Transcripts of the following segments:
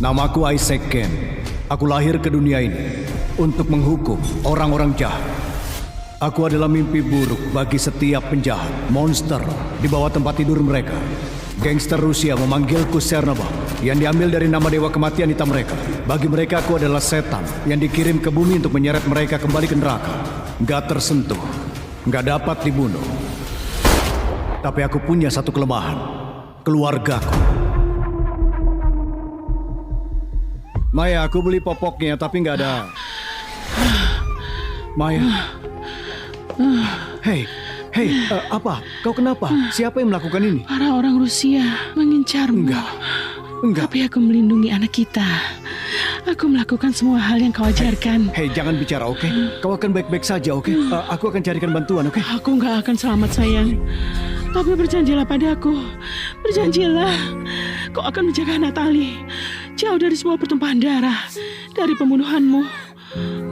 Namaku Isaac Ken. Aku lahir ke dunia ini untuk menghukum orang-orang jahat. Aku adalah mimpi buruk bagi setiap penjahat, monster di bawah tempat tidur mereka. Gangster Rusia memanggilku Chernobog, yang diambil dari nama dewa kematian hitam mereka. Bagi mereka aku adalah setan yang dikirim ke bumi untuk menyeret mereka kembali ke neraka. Gak tersentuh, gak dapat dibunuh. Tapi aku punya satu kelemahan, keluargaku. Maya, aku beli popoknya tapi nggak ada. Maya. Hei, apa? Kau kenapa? Siapa yang melakukan ini? Para orang Rusia mengincarmu. Enggak. Tapi aku melindungi anak kita. Aku melakukan semua hal yang kau ajarkan. Hei, jangan bicara, oke? Kau akan baik-baik saja, oke? Aku akan carikan bantuan, oke? Aku nggak akan selamat, sayang. Tapi berjanjilah padaku. Berjanjilah. Kau akan menjaga Natalie jauh dari semua pertumpahan darah, dari pembunuhanmu,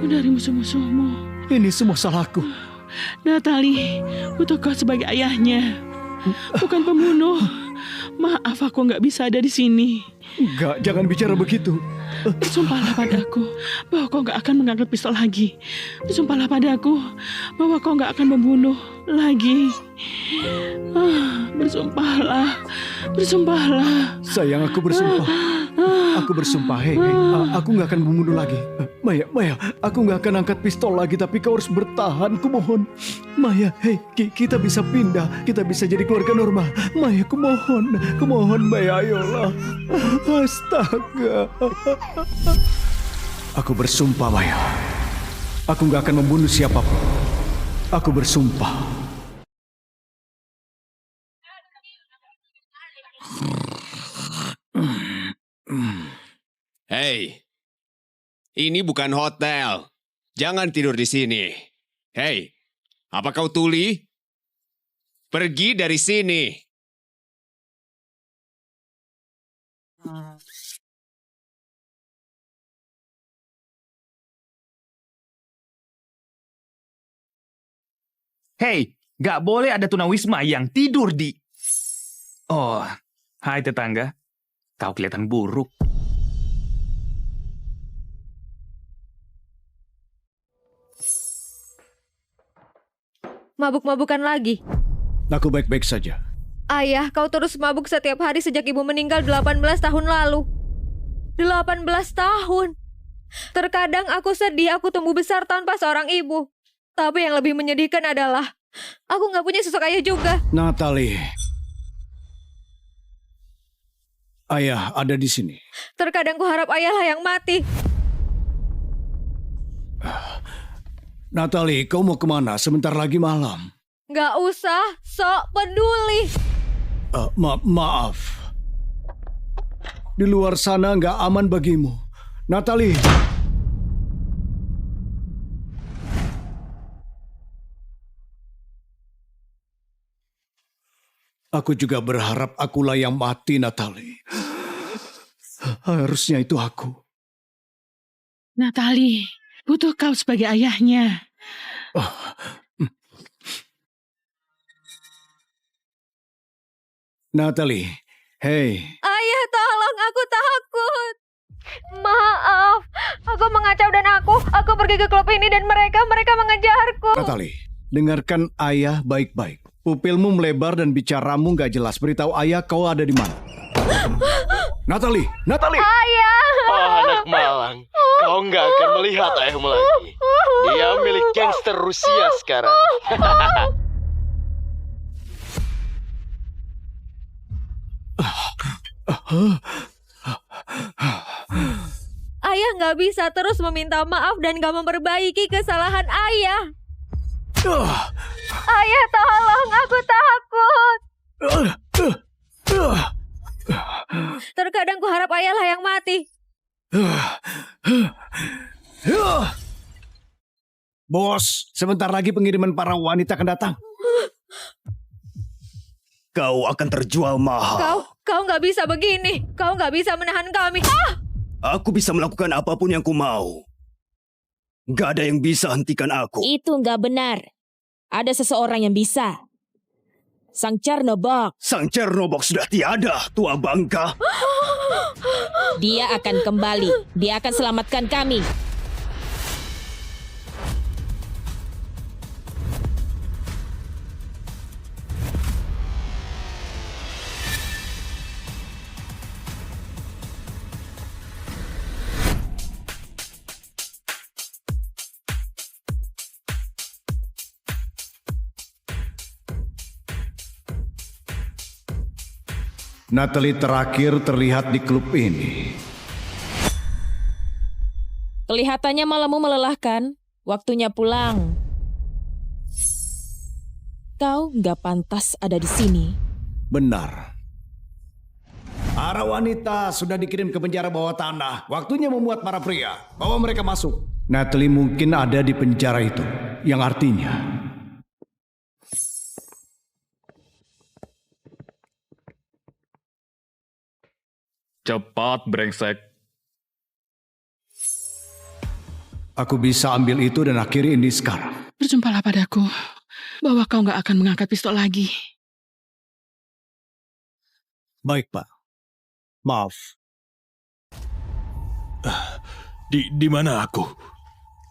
dari musuh-musuhmu. Ini semua salahku. Natalie butuh kau sebagai ayahnya, bukan pembunuh. Maaf, aku nggak bisa ada di sini. Enggak, jangan bicara begitu. Bersumpahlah padaku bahwa kau nggak akan mengangkat pistol lagi. Bersumpahlah padaku bahwa kau nggak akan membunuh lagi. Bersumpahlah. Sayang, aku bersumpah. Aku bersumpah, hei, aku nggak akan membunuh lagi. Maya, aku nggak akan angkat pistol lagi, tapi kau harus bertahan, kumohon. Maya, hei, kita bisa pindah, kita bisa jadi keluarga normal. Maya, kumohon, Maya, ayolah. Astaga. Aku bersumpah, Maya. Aku nggak akan membunuh siapapun. Aku bersumpah. Hei, ini bukan hotel. Jangan tidur di sini. Hei, apa kau tuli? Pergi dari sini. Hei, gak boleh ada tunawisma yang tidur di... Oh, hai tetangga. Kau kelihatan buruk. Mabuk-mabukan lagi. Aku baik-baik saja. Ayah, kau terus mabuk setiap hari sejak ibu meninggal 18 tahun lalu. 18 tahun. Terkadang aku sedih aku tumbuh besar tanpa seorang ibu. Tapi yang lebih menyedihkan adalah aku nggak punya sosok ayah juga. Natalie. Ayah ada di sini. Terkadang ku harap ayahlah yang mati. Natalie, kau mau kemana? Sebentar lagi malam. Nggak usah, sok peduli. Maaf. Di luar sana nggak aman bagimu. Natalie. Aku juga berharap akulah yang mati, Natalie. Harusnya itu aku. Natalie, butuh kau sebagai ayahnya. Natalie, hei. Ayah, tolong, aku takut. Maaf, aku mengacau dan aku pergi ke klub ini dan mereka mengejarku. Natalie, dengarkan ayah baik-baik. Pupilmu melebar dan bicaramu nggak jelas. Beritahu ayah kau ada di mana. Natalie! Ayah! Oh, anak malang, kau nggak akan melihat ayahmu lagi. Dia milik gangster Rusia sekarang. Ayah nggak bisa terus meminta maaf dan nggak memperbaiki kesalahan ayah. Ayah, tolong, aku takut. Terkadang ku harap ayahlah yang mati. Bos, sebentar lagi pengiriman para wanita akan datang. Kau akan terjual mahal. Kau nggak bisa begini. Kau nggak bisa menahan kami. Aku bisa melakukan apapun yang ku mau. Gak ada yang bisa hentikan aku. Itu nggak benar. Ada seseorang yang bisa. Sang Chernobog. Sang Chernobog sudah tiada, tua bangka. Dia akan kembali. Dia akan selamatkan kami. Natalie terakhir terlihat di klub ini. Kelihatannya malammu melelahkan. Waktunya pulang. Kau nggak pantas ada di sini. Benar. Para wanita sudah dikirim ke penjara bawah tanah. Waktunya memuat para pria. Bawa mereka masuk. Natalie mungkin ada di penjara itu. Yang artinya... Cepat, brengsek. Aku bisa ambil itu dan akhiri ini sekarang. Berjumpalah padaku, bahwa kau nggak akan mengangkat pistol lagi. Baik, Pak. Maaf. Di mana aku?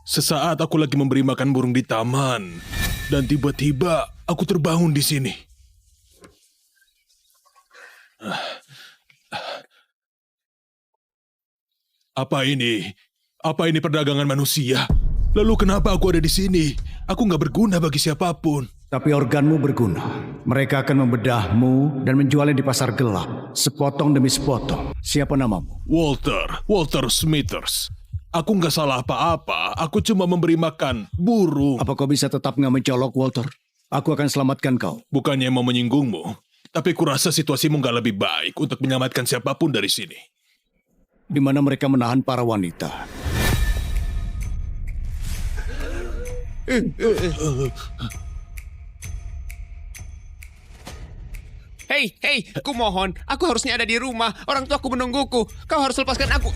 Sesaat aku lagi memberi makan burung di taman. Dan tiba-tiba aku terbangun di sini. Apa ini? Apa ini perdagangan manusia? Lalu kenapa aku ada di sini? Aku nggak berguna bagi siapapun. Tapi organmu berguna. Mereka akan membedahmu dan menjualnya di pasar gelap. Sepotong demi sepotong. Siapa namamu? Walter Smithers. Aku nggak salah apa-apa. Aku cuma memberi makan burung. Apa kau bisa tetap nggak mencolok, Walter? Aku akan selamatkan kau. Bukannya mau menyinggungmu, tapi kurasa situasimu nggak lebih baik untuk menyelamatkan siapapun dari sini. Di mana mereka menahan para wanita. Hei, kumohon, aku harusnya ada di rumah. Orang tuaku menungguku. Kau harus lepaskan aku.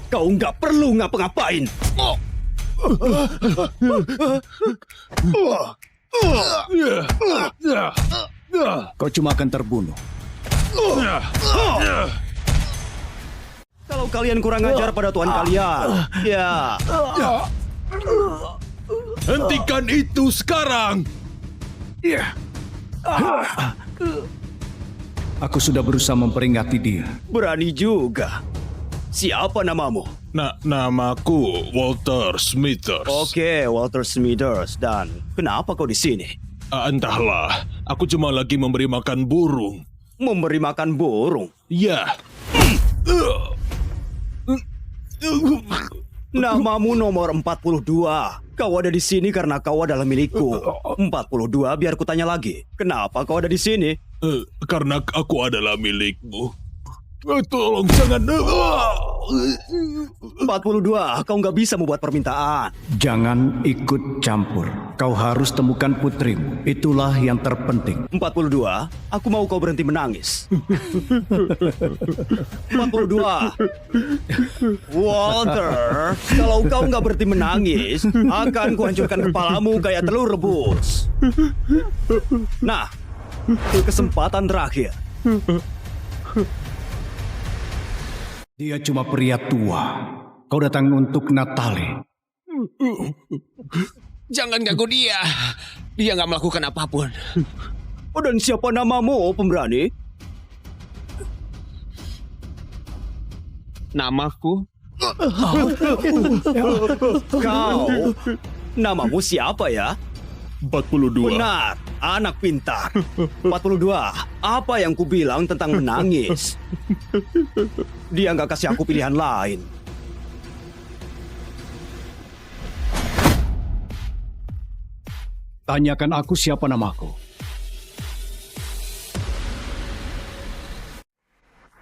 Kau nggak perlu ngapa-ngapain. Kau cuma akan terbunuh. Kalau kalian kurang ajar pada tuan kalian, ya. Hentikan itu sekarang! Aku sudah berusaha memperingati dia. Berani juga. Siapa namamu? Namaku Walter Smithers. Oke, Walter Smithers. Dan kenapa kau di sini? Entahlah, aku cuma lagi memberi makan burung. Memberi makan burung? Ya. Namamu nomor 42. Kau ada di sini karena kau adalah milikku. 42, biar kutanya lagi. Kenapa kau ada di sini? Karena aku adalah milikmu. Tolong jangan. 42, kau nggak bisa membuat permintaan. Jangan ikut campur. Kau harus temukan putrimu. Itulah yang terpenting. 42, aku mau kau berhenti menangis. 42, Walter, kalau kau nggak berhenti menangis, akan kuhancurkan kepalamu kayak telur rebus. Nah, kesempatan terakhir. Dia cuma pria tua. Kau datang untuk Natalie. Jangan ganggu dia. Dia nggak melakukan apapun. Oh, dan siapa namamu, pemberani? Namaku? Kau, namamu siapa ya? 42. Benar, anak pintar. 42, apa yang kubilang tentang menangis? Dia nggak kasih aku pilihan lain. Tanyakan aku siapa namaku.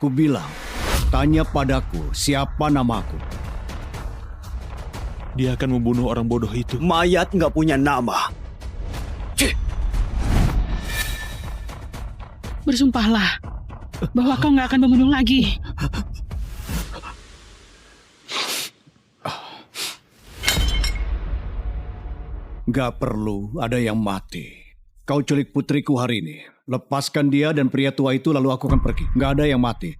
Ku bilang, tanya padaku siapa namaku. Dia akan membunuh orang bodoh itu. Mayat nggak punya nama. Bersumpahlah bahwa kau nggak akan membunuh lagi. Gak perlu ada yang mati. Kau culik putriku hari ini. Lepaskan dia dan pria tua itu lalu aku akan pergi. Nggak ada yang mati.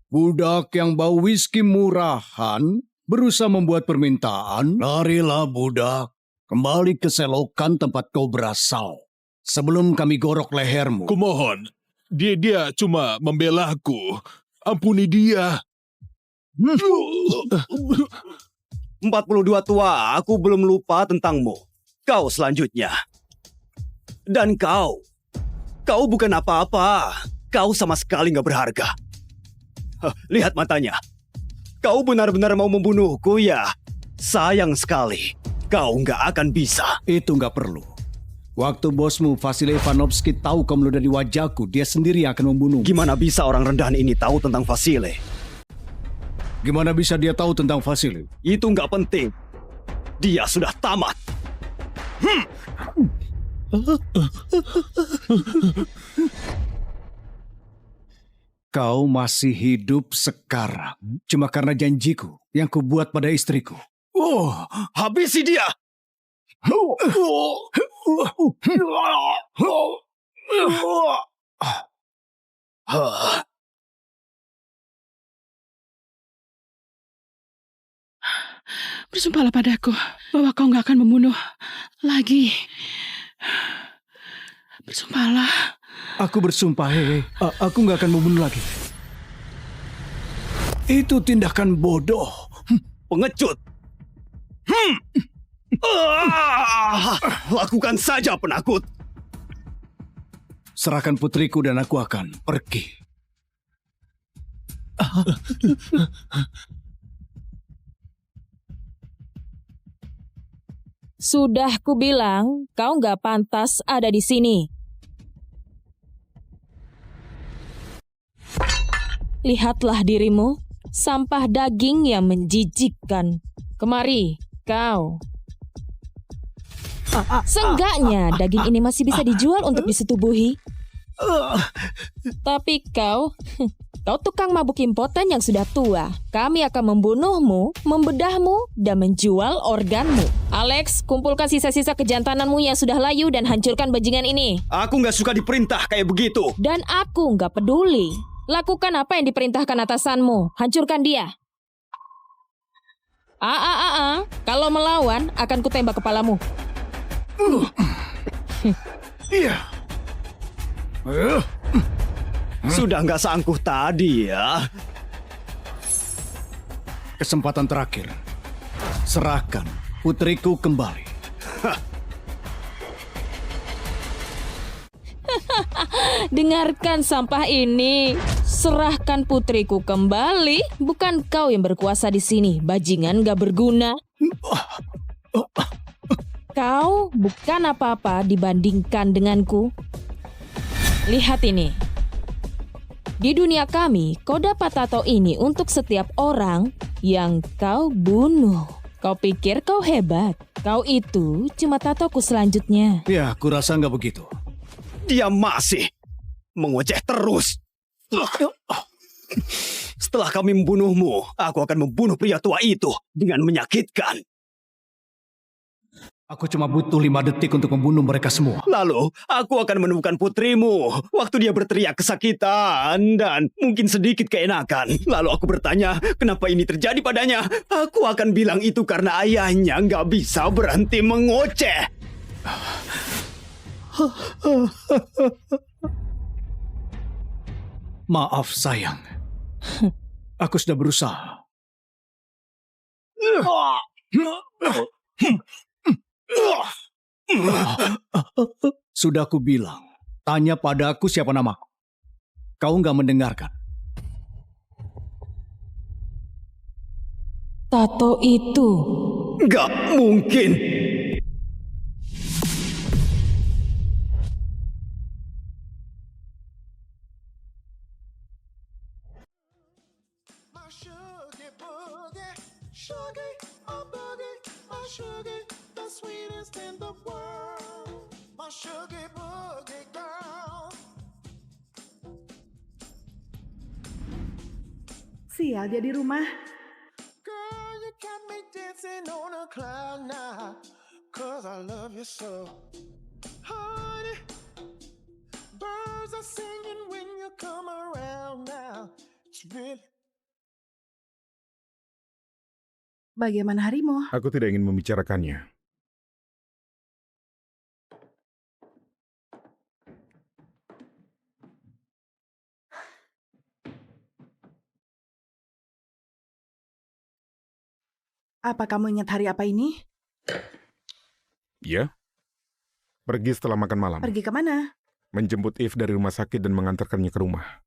Budak yang bau whisky murahan berusaha membuat permintaan. Larilah budak. Kembali ke selokan tempat kau berasal. Sebelum kami gorok lehermu. Kumohon, dia cuma membela aku. Ampuni dia. 42 tua, aku belum lupa tentangmu. Kau selanjutnya. Dan kau bukan apa-apa. Kau sama sekali nggak berharga. Lihat matanya. Kau benar-benar mau membunuhku ya? Sayang sekali. Kau nggak akan bisa. Itu nggak perlu. Waktu bosmu Vasily Ivanovsky tahu kau meludah di wajahku, dia sendiri yang akan membunuhmu. Gimana bisa orang rendahan ini tahu tentang Vasily? Gimana bisa dia tahu tentang Vasily? Itu nggak penting. Dia sudah tamat. Kau masih hidup sekarang cuma karena janjiku yang kubuat pada istriku. Oh, habisi dia! Bersumpahlah padaku bahwa kau nggak akan membunuh lagi. Bersumpahlah. Aku bersumpah, aku nggak akan membunuh lagi. Itu tindakan bodoh. Pengecut! Lakukan saja, penakut. Serahkan putriku dan aku akan pergi. Sudah kubilang, kau nggak pantas ada di sini. Lihatlah dirimu, sampah daging yang menjijikkan. Kemari, kau. Seenggaknya daging ini masih bisa dijual untuk disetubuhi. Tapi kau tukang mabuk impoten yang sudah tua. Kami akan membunuhmu, membedahmu, dan menjual organmu. Alex, kumpulkan sisa-sisa kejantananmu yang sudah layu dan hancurkan bajingan ini. Aku nggak suka diperintah kayak begitu. Dan aku nggak peduli. Lakukan apa yang diperintahkan atasanmu. Hancurkan dia. Kalau melawan, akan kutembak kepalamu. Sudah nggak seangkuh tadi ya. Kesempatan terakhir. Serahkan putriku kembali. Dengarkan sampah ini. Serahkan putriku kembali. Bukan kau yang berkuasa di sini, bajingan gak berguna. Kau bukan apa-apa dibandingkan denganku. Lihat ini. Di dunia kami, kau dapat tato ini untuk setiap orang yang kau bunuh. Kau pikir kau hebat. Kau itu cuma tatoku selanjutnya. Ya, kurasa nggak begitu. Dia masih mengoceh terus. Setelah kami membunuhmu, aku akan membunuh pria tua itu dengan menyakitkan. Aku cuma butuh 5 detik untuk membunuh mereka semua. Lalu, aku akan menemukan putrimu waktu dia berteriak kesakitan dan mungkin sedikit keenakan. Lalu aku bertanya, kenapa ini terjadi padanya? Aku akan bilang itu karena ayahnya nggak bisa berhenti mengoceh. Maaf sayang. Aku sudah berusaha. Sudah aku bilang, tanya pada aku siapa namaku. Kau nggak mendengarkan. Tato itu. Nggak mungkin. Sial dia di rumah. Dancing on a cloud now, 'cause I love you so. Bagaimana harimu? Aku tidak ingin membicarakannya. Apa kamu ingat hari apa ini? Ya? Pergi setelah makan malam. Pergi kemana? Menjemput Eve dari rumah sakit dan mengantarkannya ke rumah.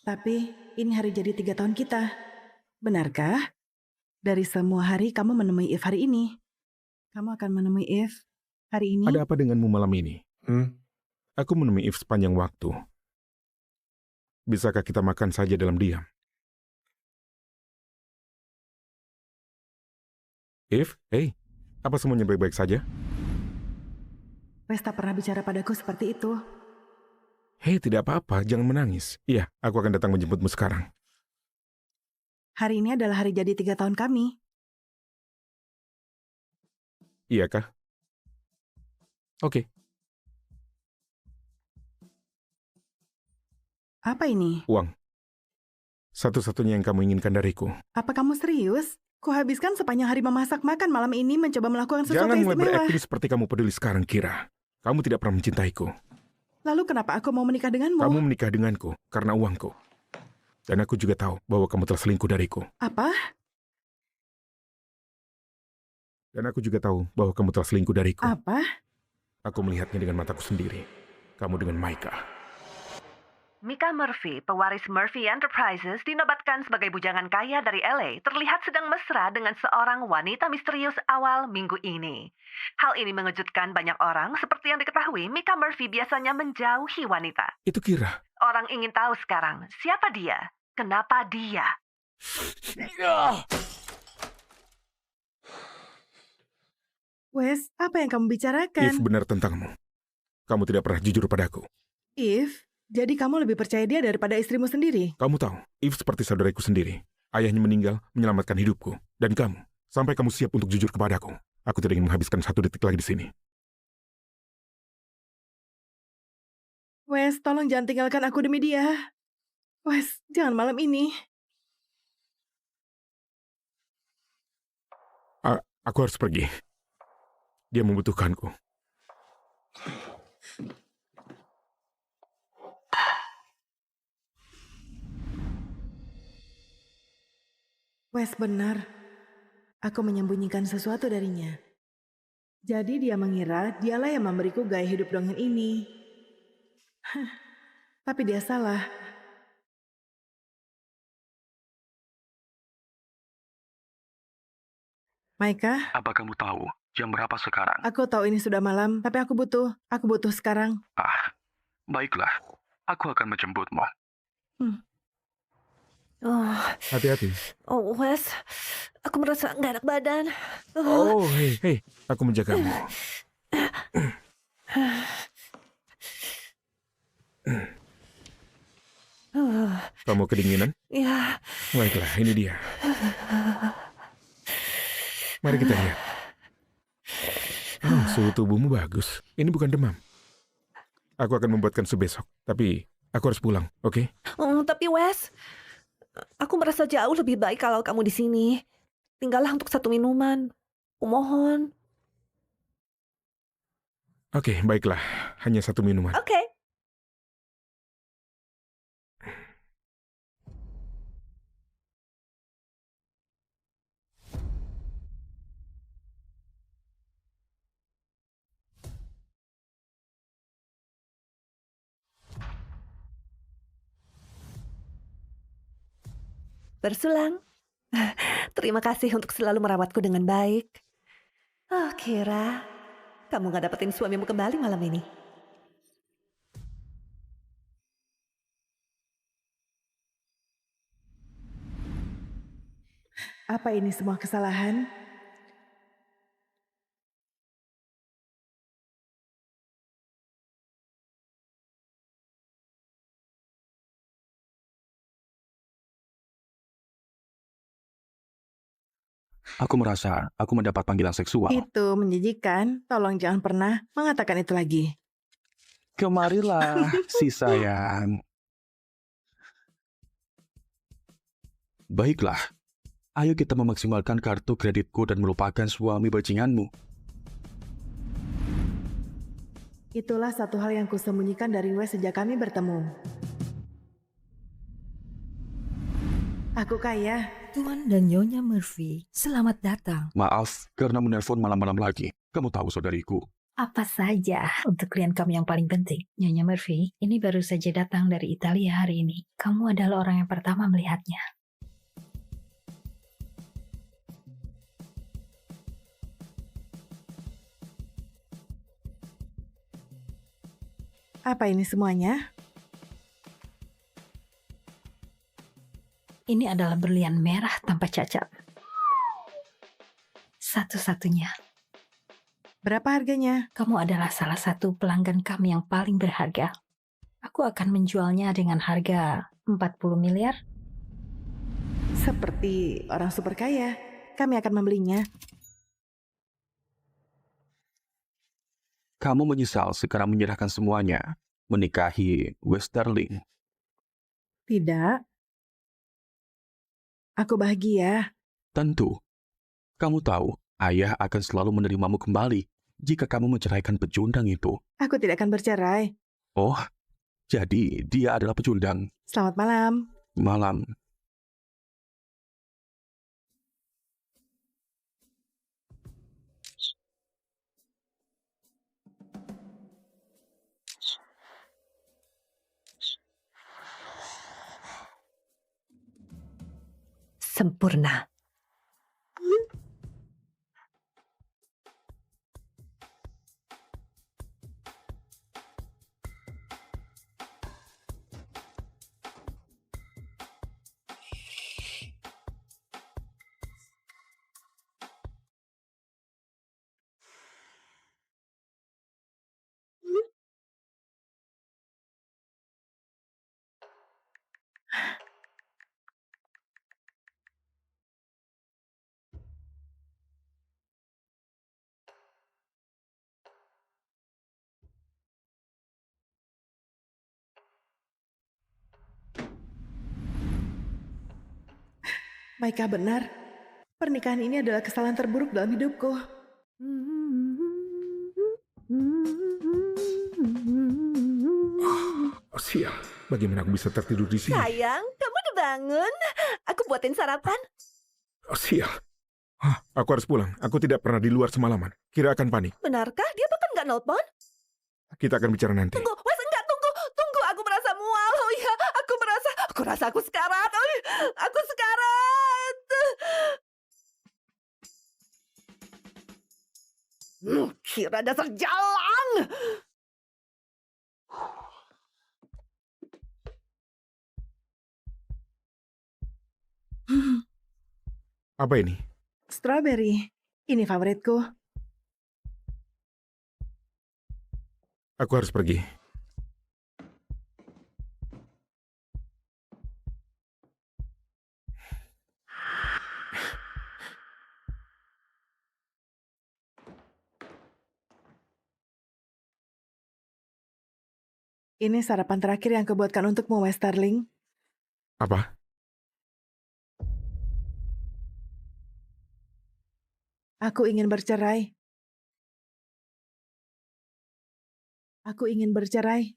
Tapi ini hari jadi 3 tahun kita. Benarkah? Dari semua hari kamu menemui Eve hari ini. Kamu akan menemui Eve hari ini. Ada apa denganmu malam ini? Aku menemui Eve sepanjang waktu. Bisakah kita makan saja dalam diam? Eve, hey, apa semuanya baik-baik saja? Wes tak pernah bicara padaku seperti itu. Hei, tidak apa-apa, jangan menangis. Iya, aku akan datang menjemputmu sekarang. Hari ini adalah hari jadi 3 tahun kami. Iya kah? Oke. Apa ini? Uang. Satu-satunya yang kamu inginkan dariku. Apa kamu serius? Kuhabiskan sepanjang hari memasak makan malam ini mencoba melakukan sesuatu Jangan yang mulai istimewa. berakting seperti kamu peduli sekarang, Kira. Kamu tidak pernah mencintaiku. Lalu kenapa aku mau menikah denganmu? Kamu menikah denganku karena uangku. Dan aku juga tahu bahwa kamu telah selingkuh dariku. Apa? Dan aku juga tahu bahwa kamu telah selingkuh dariku. Apa? Aku melihatnya dengan mataku sendiri. Kamu dengan Micah. Micah Murphy, pewaris Murphy Enterprises, dinobatkan sebagai bujangan kaya dari LA, terlihat sedang mesra dengan seorang wanita misterius awal minggu ini. Hal ini mengejutkan banyak orang. Seperti yang diketahui, Micah Murphy biasanya menjauhi wanita. Itu Kira. Orang ingin tahu sekarang, siapa dia? Kenapa dia? Wes, apa yang kamu bicarakan? Eve benar tentangmu. Kamu tidak pernah jujur padaku. Eve, jadi kamu lebih percaya dia daripada istrimu sendiri? Kamu tahu, Eve seperti saudaraku sendiri. Ayahnya meninggal, menyelamatkan hidupku. Dan kamu, sampai kamu siap untuk jujur kepadaku. Aku tidak ingin menghabiskan 1 detik lagi di sini. Wes, tolong jangan tinggalkan aku demi dia. Wes, jangan malam ini. Aku harus pergi. Dia membutuhkanku. Wes benar. Aku menyembunyikan sesuatu darinya. Jadi dia mengira dialah yang memberiku gaya hidup dongeng ini. Tapi dia salah. Micah, Apa kamu tahu jam berapa sekarang? aku tahu ini sudah malam, tapi aku butuh sekarang. Baiklah, aku akan menjemputmu. Oh, Hati-hati. oh Wes, aku merasa nggak enak badan. Oh, hei, aku menjagamu. Kamu kedinginan? Ya. Baiklah, ini dia. Mari kita lihat. Oh, suhu tubuhmu bagus. Ini bukan demam. Aku akan membuatkan sup besok, tapi aku harus pulang, oke? Tapi Wes, aku merasa jauh lebih baik kalau kamu di sini. Tinggallah untuk 1 minuman. Kumohon. Oke, baiklah. Hanya 1 minuman. Oke. Bersulang. Terima kasih untuk selalu merawatku dengan baik. Oh, Kira, kamu gak dapetin suamimu kembali malam ini. Apa ini semua kesalahan? Aku merasa aku mendapat panggilan seksual. Itu menjijikan. Tolong jangan pernah mengatakan itu lagi. Kemarilah, si sayang. Baiklah, ayo kita memaksimalkan kartu kreditku dan melupakan suami bajinganmu. Itulah satu hal yang kusembunyikan dari Wes sejak kami bertemu. Aku kaya. Tuan dan Nyonya Murphy, selamat datang. Maaf karena menelpon malam-malam lagi. Kamu tahu saudariku. Apa saja untuk klien kamu yang paling penting? Nyonya Murphy, ini baru saja datang dari Italia hari ini. Kamu adalah orang yang pertama melihatnya. Apa ini semuanya? Ini adalah berlian merah tanpa cacat. Satu-satunya. Berapa harganya? Kamu adalah salah satu pelanggan kami yang paling berharga. Aku akan menjualnya dengan harga 40 miliar. Seperti orang super kaya. Kami akan membelinya. Kamu menyesal sekarang menyerahkan semuanya, menikahi Westerling. Tidak. Aku bahagia. Tentu. Kamu tahu, ayah akan selalu menerimamu kembali jika kamu menceraikan pecundang itu. Aku tidak akan bercerai. Oh, jadi dia adalah pecundang. Selamat malam. Malam. Sempurna. Maika benar. Pernikahan ini adalah kesalahan terburuk dalam hidupku. Oh, sial. Bagaimana aku bisa tertidur di sini? Sayang, kamu udah bangun? Aku buatin sarapan. Oh, sial. Aku harus pulang. Aku tidak pernah di luar semalaman. Kira akan panik. Benarkah? Dia bahkan nggak nelpon? Kita akan bicara nanti. Tunggu, Wes, enggak, tunggu. Aku merasa mual. Oh iya, aku rasa aku sekarat. Oh, iya, aku sekarat. Kira dasar jalang. Apa ini? Strawberry. Ini favoritku. Aku harus pergi. Ini sarapan terakhir yang kubuatkan untukmu, Westerling. Apa? Aku ingin bercerai. Aku ingin bercerai.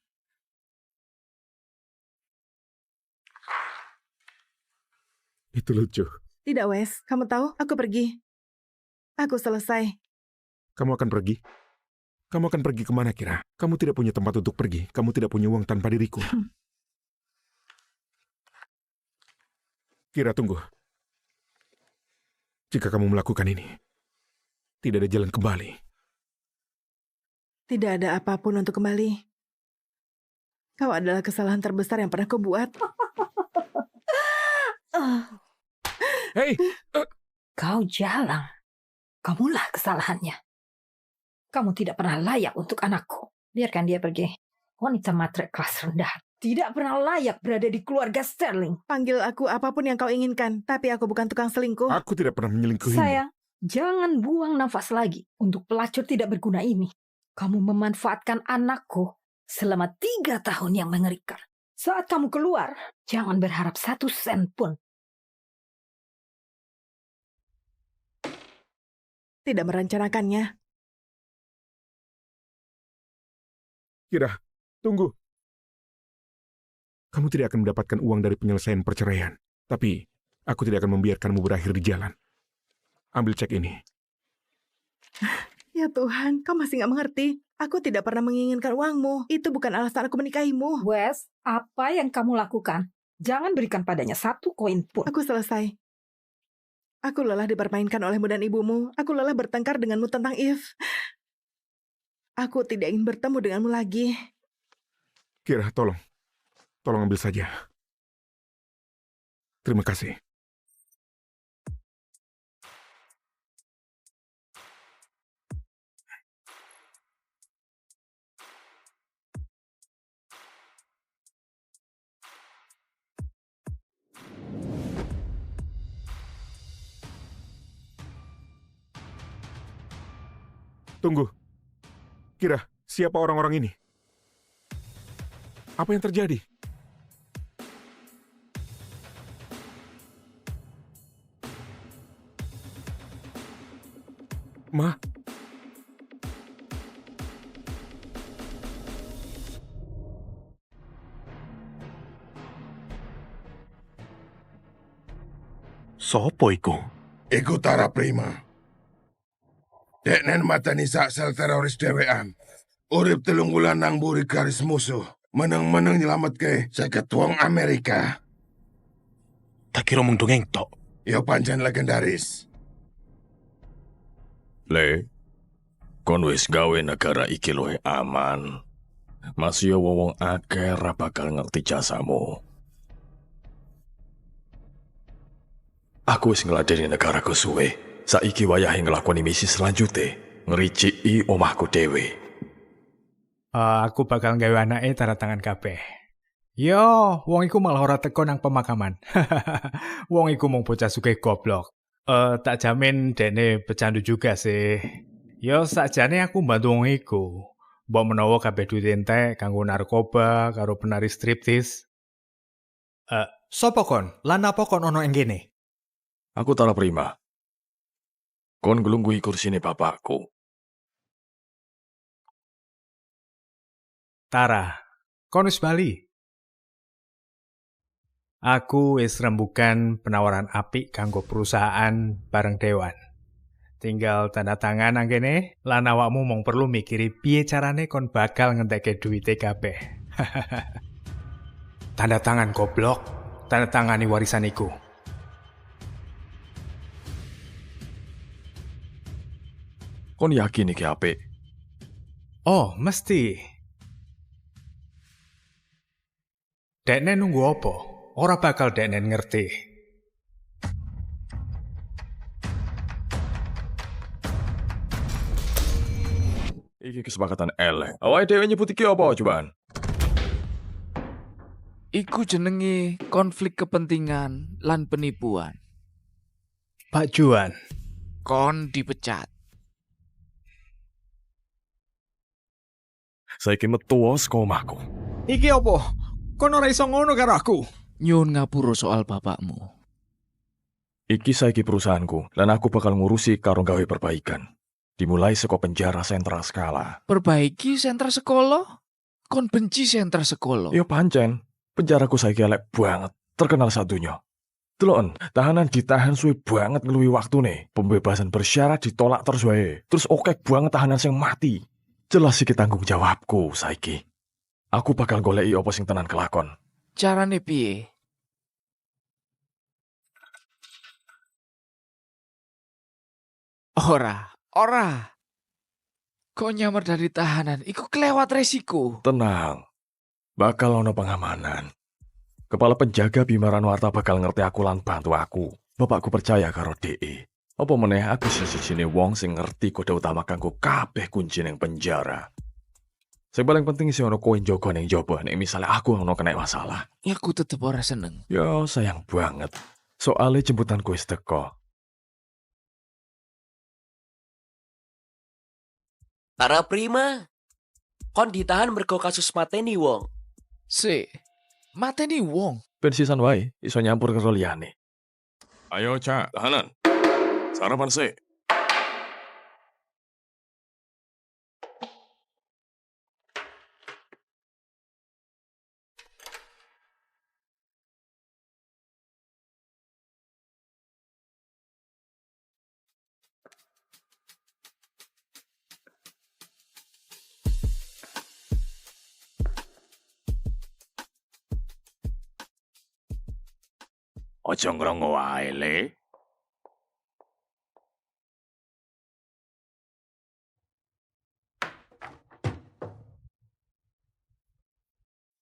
Itu lucu. Tidak, Wes. Kamu tahu, aku pergi. Aku selesai. Kamu akan pergi? Kamu akan pergi kemana, Kira? Kamu tidak punya tempat untuk pergi. Kamu tidak punya uang tanpa diriku. Kira, tunggu. Jika kamu melakukan ini, tidak ada jalan kembali. Tidak ada apapun untuk kembali. Kau adalah kesalahan terbesar yang pernah kubuat. Hei! Kau jalang. Kamulah kesalahannya. Kamu tidak pernah layak untuk anakku. Biarkan dia pergi. Wanita matre kelas rendah. Tidak pernah layak berada di keluarga Sterling. Panggil aku apapun yang kau inginkan, tapi aku bukan tukang selingkuh. Aku tidak pernah menyelingkuhi. Sayang, jangan buang nafas lagi untuk pelacur tidak berguna ini. Kamu memanfaatkan anakku selama 3 tahun yang mengerikan. Saat kamu keluar, jangan berharap 1 sen pun. tidak merencanakannya. Kira, tunggu. Kamu tidak akan mendapatkan uang dari penyelesaian perceraian. Tapi, aku tidak akan membiarkanmu berakhir di jalan. Ambil cek ini. Ya Tuhan, kau masih nggak mengerti. Aku tidak pernah menginginkan uangmu. Itu bukan alasan aku menikahimu. Wes, apa yang kamu lakukan? Jangan berikan padanya 1 koin pun. Aku selesai. Aku lelah dipermainkan olehmu dan ibumu. Aku lelah bertengkar denganmu tentang Eve. Aku tidak ingin bertemu denganmu lagi. Kira, tolong. Tolong ambil saja. Terima kasih. Tunggu. Kira, siapa orang-orang ini? Apa yang terjadi? Ma? Sopo iku? Iku Tara Prima. Deknen matani sak sel teroris dhewean. Urip 3 wulan nang mburi garis musuh. Meneng-meneng nyelametke 50 wong Amerika. Tak kira mung dongeng tok. Ya pancen legendaris. Le, kon wis gawe negara iki luwih aman. Masih wong akeh ra bakal ngerti jasamu. Aku wis ngladeni negaraku suwe. Saiki wayahe nglakoni misi selanjutnya, ngericiki omahku dhewe. Aku bakal nggawe anake tanda tangan kabeh. Yo, wong iku malah ora teko nang pemakaman. Wong iku mung bocah sugih goblok. Tak jamin dene pecandu juga sih. Yo, sakjane aku mbantu wong iku. Mbok menawa kabeh duit entek kanggo narkoba karo penari striptis. Sopo kon? Lan apa kon ono ing kene? Aku Tara Prima. Kon nglungguhi kursine bapakku. Tara, kon wis bali. Aku wis rembugan penawaran apik kanggo perusahaan bareng Dewan. Tinggal tanda tangan nang kene, lan awakmu mung perlu mikiri piye carane kon bakal ngentekke duwite kabeh. Tanda tangan goblok, tanda tangani warisan iku. Kon yakin iki apik? Oh, mesti. Dekne nunggu apa? Ora bakal dekne ngerti. Iki kesepakatan elek. Awake dhewe nyebut iki apa cobaan? Iku jenenge konflik kepentingan lan penipuan. Pak Juan, Kon dipecat. Saiki metu saka omahku. Iki apa? Kon ora iso ngono karo aku. Nyun ngapura soal bapakmu. Iki saiki perusahaanku, lan aku bakal ngurusi karo gawe perbaikan. Dimulai saka penjara sentral skala. Perbaiki sentra sekolah? Kon benci sentra sekolah? Yo pancen, penjaraku saiki elek banget, terkenal sadunya. Delon, tahanan ditahan suwe banget ngeluwi waktune. Pembebasan bersyarat ditolak terus wae. Terus oke banget tahanan sing mati. Jelas iki tanggung jawabku saiki. Aku bakal goleki apa sing tenan kelakon. Carane piye? Ora. Kok nyamar dari tahanan, iku kelewat resiko. Tenang, bakal ono pengamanan. Kepala penjaga Bimaran Warta bakal ngerti aku lan bantu aku. Bapakku percaya karo DE. Apa meneh aku siji-sijine wong sing ngerti kode utama kanggo kabeh kunci ning penjara. Sing paling penting sih ono kowe njogo ning njaba nek misale aku ono kena masalah. Aku tetep ora seneng. Yo sayang banget. Soale jemputanku wis teko. Tara Prima, kon ditahan mergo kasus mateni wong. Mateni wong? Ben sisan wae, iso nyampur karo liyane. Ayo, Cak, tahanan. Sarapan sih. Ojo ngrongo wae, Le.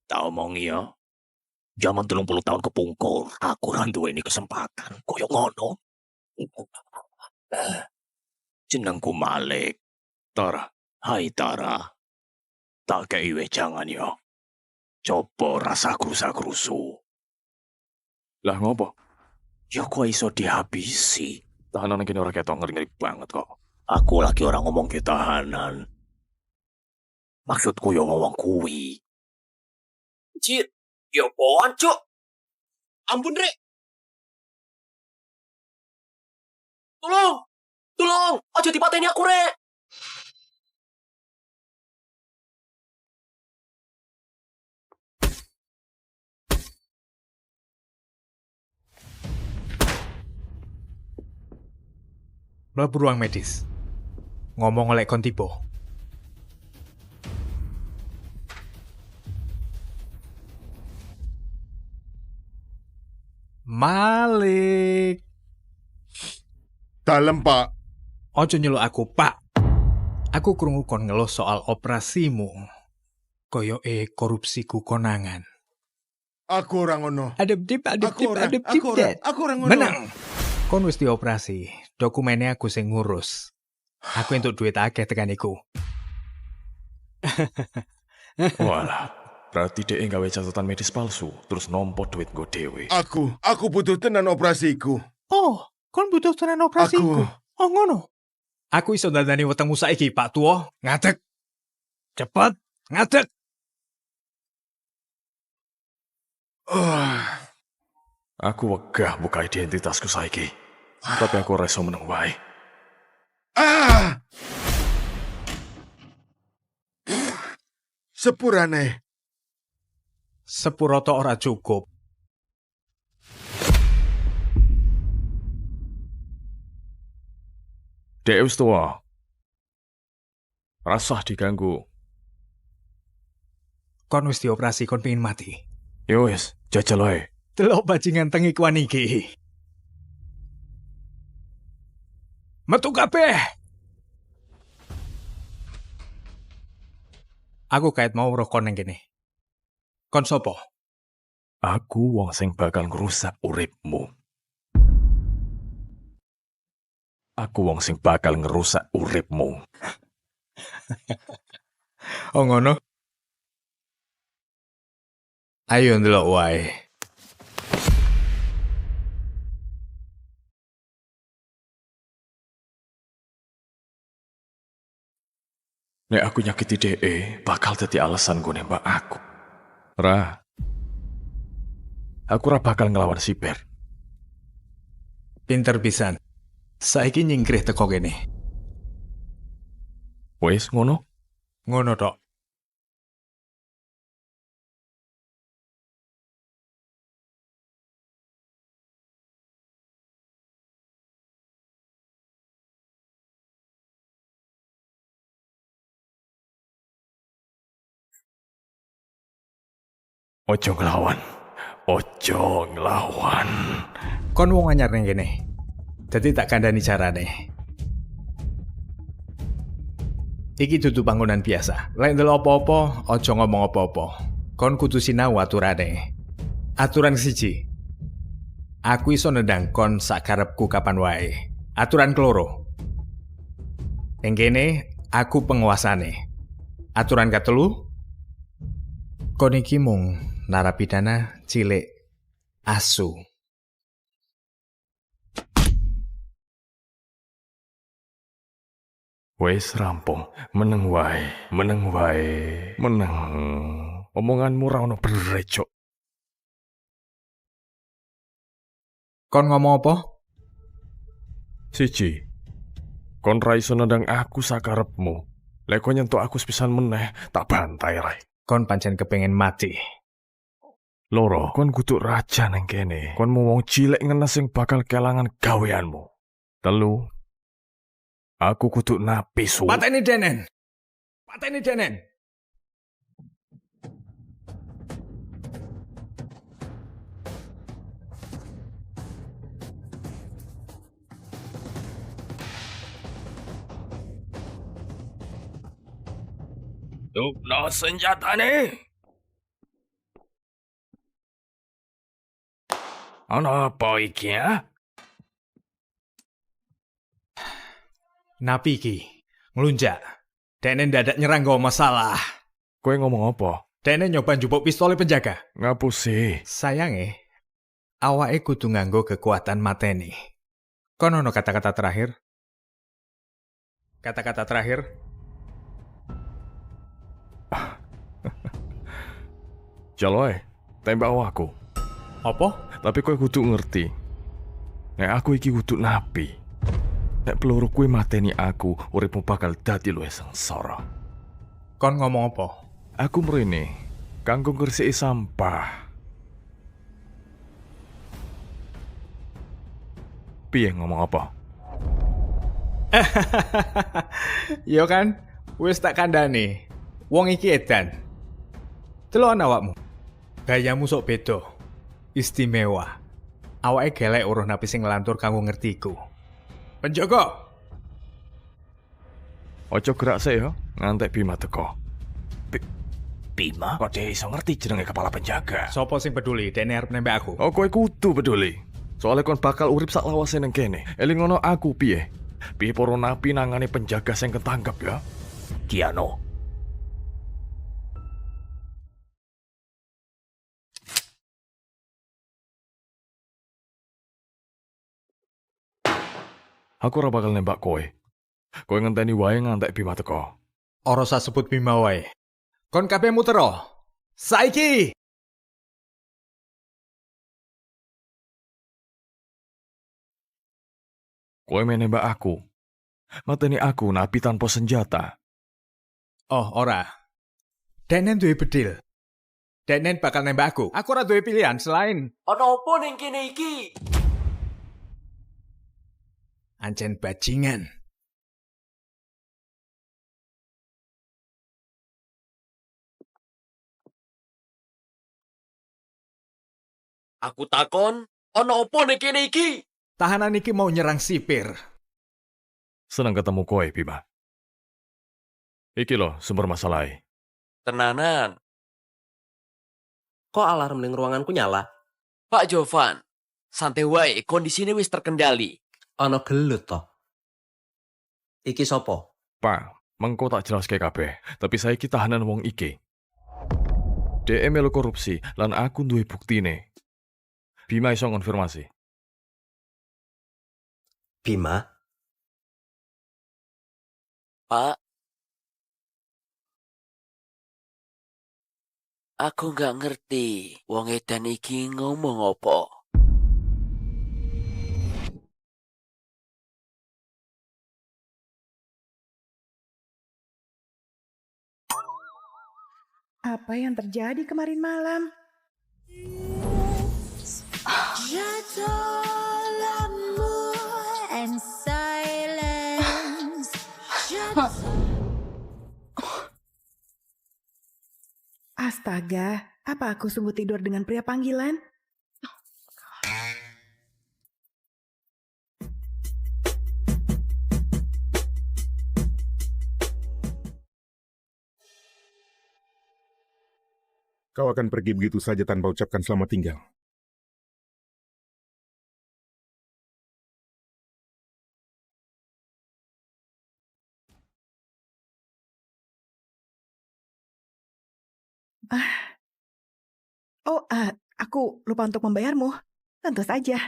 Tak omongi ya. Jaman 30 tahun kepungkur, aku ora duweni kesempatan koyo ngono. Jenengku Malik. Tara, hai Tara. Tak kei wejangan ya. Coba rasa krusa-krusu. Lah ngopo? Ya kok iso dihabisi. Tahanan kene ora ketok ngeri-ngeri banget kok. Aku lagi orang ngomong ke tahanan. Maksudku yo ngomong kuwi. Cit, ya apaan, Cuk? Ampun, Rek. Tolong! Tolong! Aja dipateni aku, Rek! Mlebu ruang medis. Ngomong oleh kon tiba. Malik. Dalem, Pak. Ojo nyeluk aku, Pak. Aku krungu kon ngeluh soal operasimu. Koyoke korupsiku konangan. Aku ora ngono. Adep-dip, Aku ora ngono. Menang. Kon wis dioperasi. Dokumennya aku sing ngurus. Aku entuk duit akeh tekan iku. Walah, berarti dia nggawe catatan medis palsu, terus nompo duit gue dewe. Aku butuh tenan operasiku. Oh, kon butuh tenan operasiku. Oh ngono. Aku iso dandani wetengmu saiki, Pak Tuo. Ngadeg. Cepet, ngadeg. Aku wegah buka identitasku saiki. Tapi aku reso meneng wae. Sepurane. Sepuro tok ora cukup. Dek wis tuwa. Rasah diganggu. Kon wis dioperasi, kon pengin mati. Yo wis, jajal wae. Delok bajingan tengikuan iki. Metu kabeh. Aku kait mau roh kon nang kene. Kon sopo? Aku wong sing bakal ngerusak uripmu. Aku wong sing bakal ngerusak uripmu. Oh ngono. Ayo ndelok wae. Nek aku nyakiti DE, bakal dadi alasan gue nembak aku. Ra. Aku ra bakal ngelawan Siber. Pinter pisan. Saiki nyingkrih teko kene. Wes ngono? Ngono tok. Ojo ngelawan. Ojo ngelawan. Kon wong anyar ning kene. Dadi tak kandhani carane. Iki dudu bangunan biasa. Lek ndelok apa-apa, ojo ngomong apa-apa. Kon kudu sinau aturane. Aturan siji. Aku iso nendang kon sakarepku kapan wae. Aturan keloro. Ning kene aku penguasane. Aturan katelu. Kon iki mung narapidana cilik asu. Wes rampung, meneng wae, meneng wae, meneng. Omonganmu ra ono bener, Cok. Kon ngomong apa? Siji. Kon ra iso nendang aku sakarepmu. Lek kon nyentuk aku sepisan meneh, tak bantai rai. Kon pancen kepengen mati. Loro, kon kudu raja nang kene. Kon mau wong cilik ngenes sing bakal kelangan gaweanmu. Telu. Aku kudu napisu. Pateni Denen. Pateni Denen. Tukno senjatane. Ana apa iki ya? Napi iki ngelunjak. Dene dadak nyerang gak masalah. Kowe ngomong apa? Dene nyoba njupuk pistol penjaga. Ngapusi. Sayange, awake kudu nganggo kekuatan mateni. Kono ono kata-kata terakhir? Kata-kata terakhir? Jaloe, tembak aku. Apa? Tapi kowe kudu ngerti. Nek aku iki kudu napi. Nek peluru kuwi mateni aku, uripmu bakal dadi luwih sengsara. Kon ngomong apa? Aku mrene kanggo ngresiki sampah. Piye ngomong apa? Yo kan, wis tak kandhani. Wong iki edan. Delok awakmu. Gayamu sok beda. Istimewa. Awake gelek uruh napi sing ngelantur kanggo ngertiku. Penjaga. Ojo gerak sih ya, ngantek Bima teko. Bima? Kok dia iso ngerti jenenge kepala penjaga? Sopo sing peduli, dene arep nembak aku. Oh, kowe kudu peduli. Soale kon bakal urip sak lawase ning kene. Eling ngono aku piye? Piye para napi nangane penjaga sing ketangkep ya? Kiano. Aku ora bakal nembak kowe. Kowe ngenteni wae ngantek Bima teko. Ora usah sebut Bima wae. Kon kabeh mutero. Saiki. Kowe menembak aku. Mateni aku napi tanpa senjata. Oh, ora. Denen duwe bedil. Denen bakal nembak aku. Aku ora duwe pilihan selain Ana apa ning kene iki? ancen bajingan. Aku takon, ana apa ning kene iki? Tahanan iki mau nyerang sipir. Senang ketemu kowe, Bima. Iki loh sumber masalahnya. Tenanan. Kok alarm ning ruanganku nyala? Pak Jovan, santai wae, kondisine wis terkendali. Ana gelut toh. Iki sopo? Pak, mengko tak jelaske kabeh, tapi saiki tahanan wong iki. DM melu korupsi lan aku duwe buktine. Bima iso konfirmasi. Bima? Pak, aku nggak ngerti wong edan iki ngomong apa. Apa yang terjadi kemarin malam? Astaga, apa aku sungguh tidur dengan pria panggilan? Kau akan pergi begitu saja tanpa ucapkan selamat tinggal. Aku lupa untuk membayarmu. Tentu saja.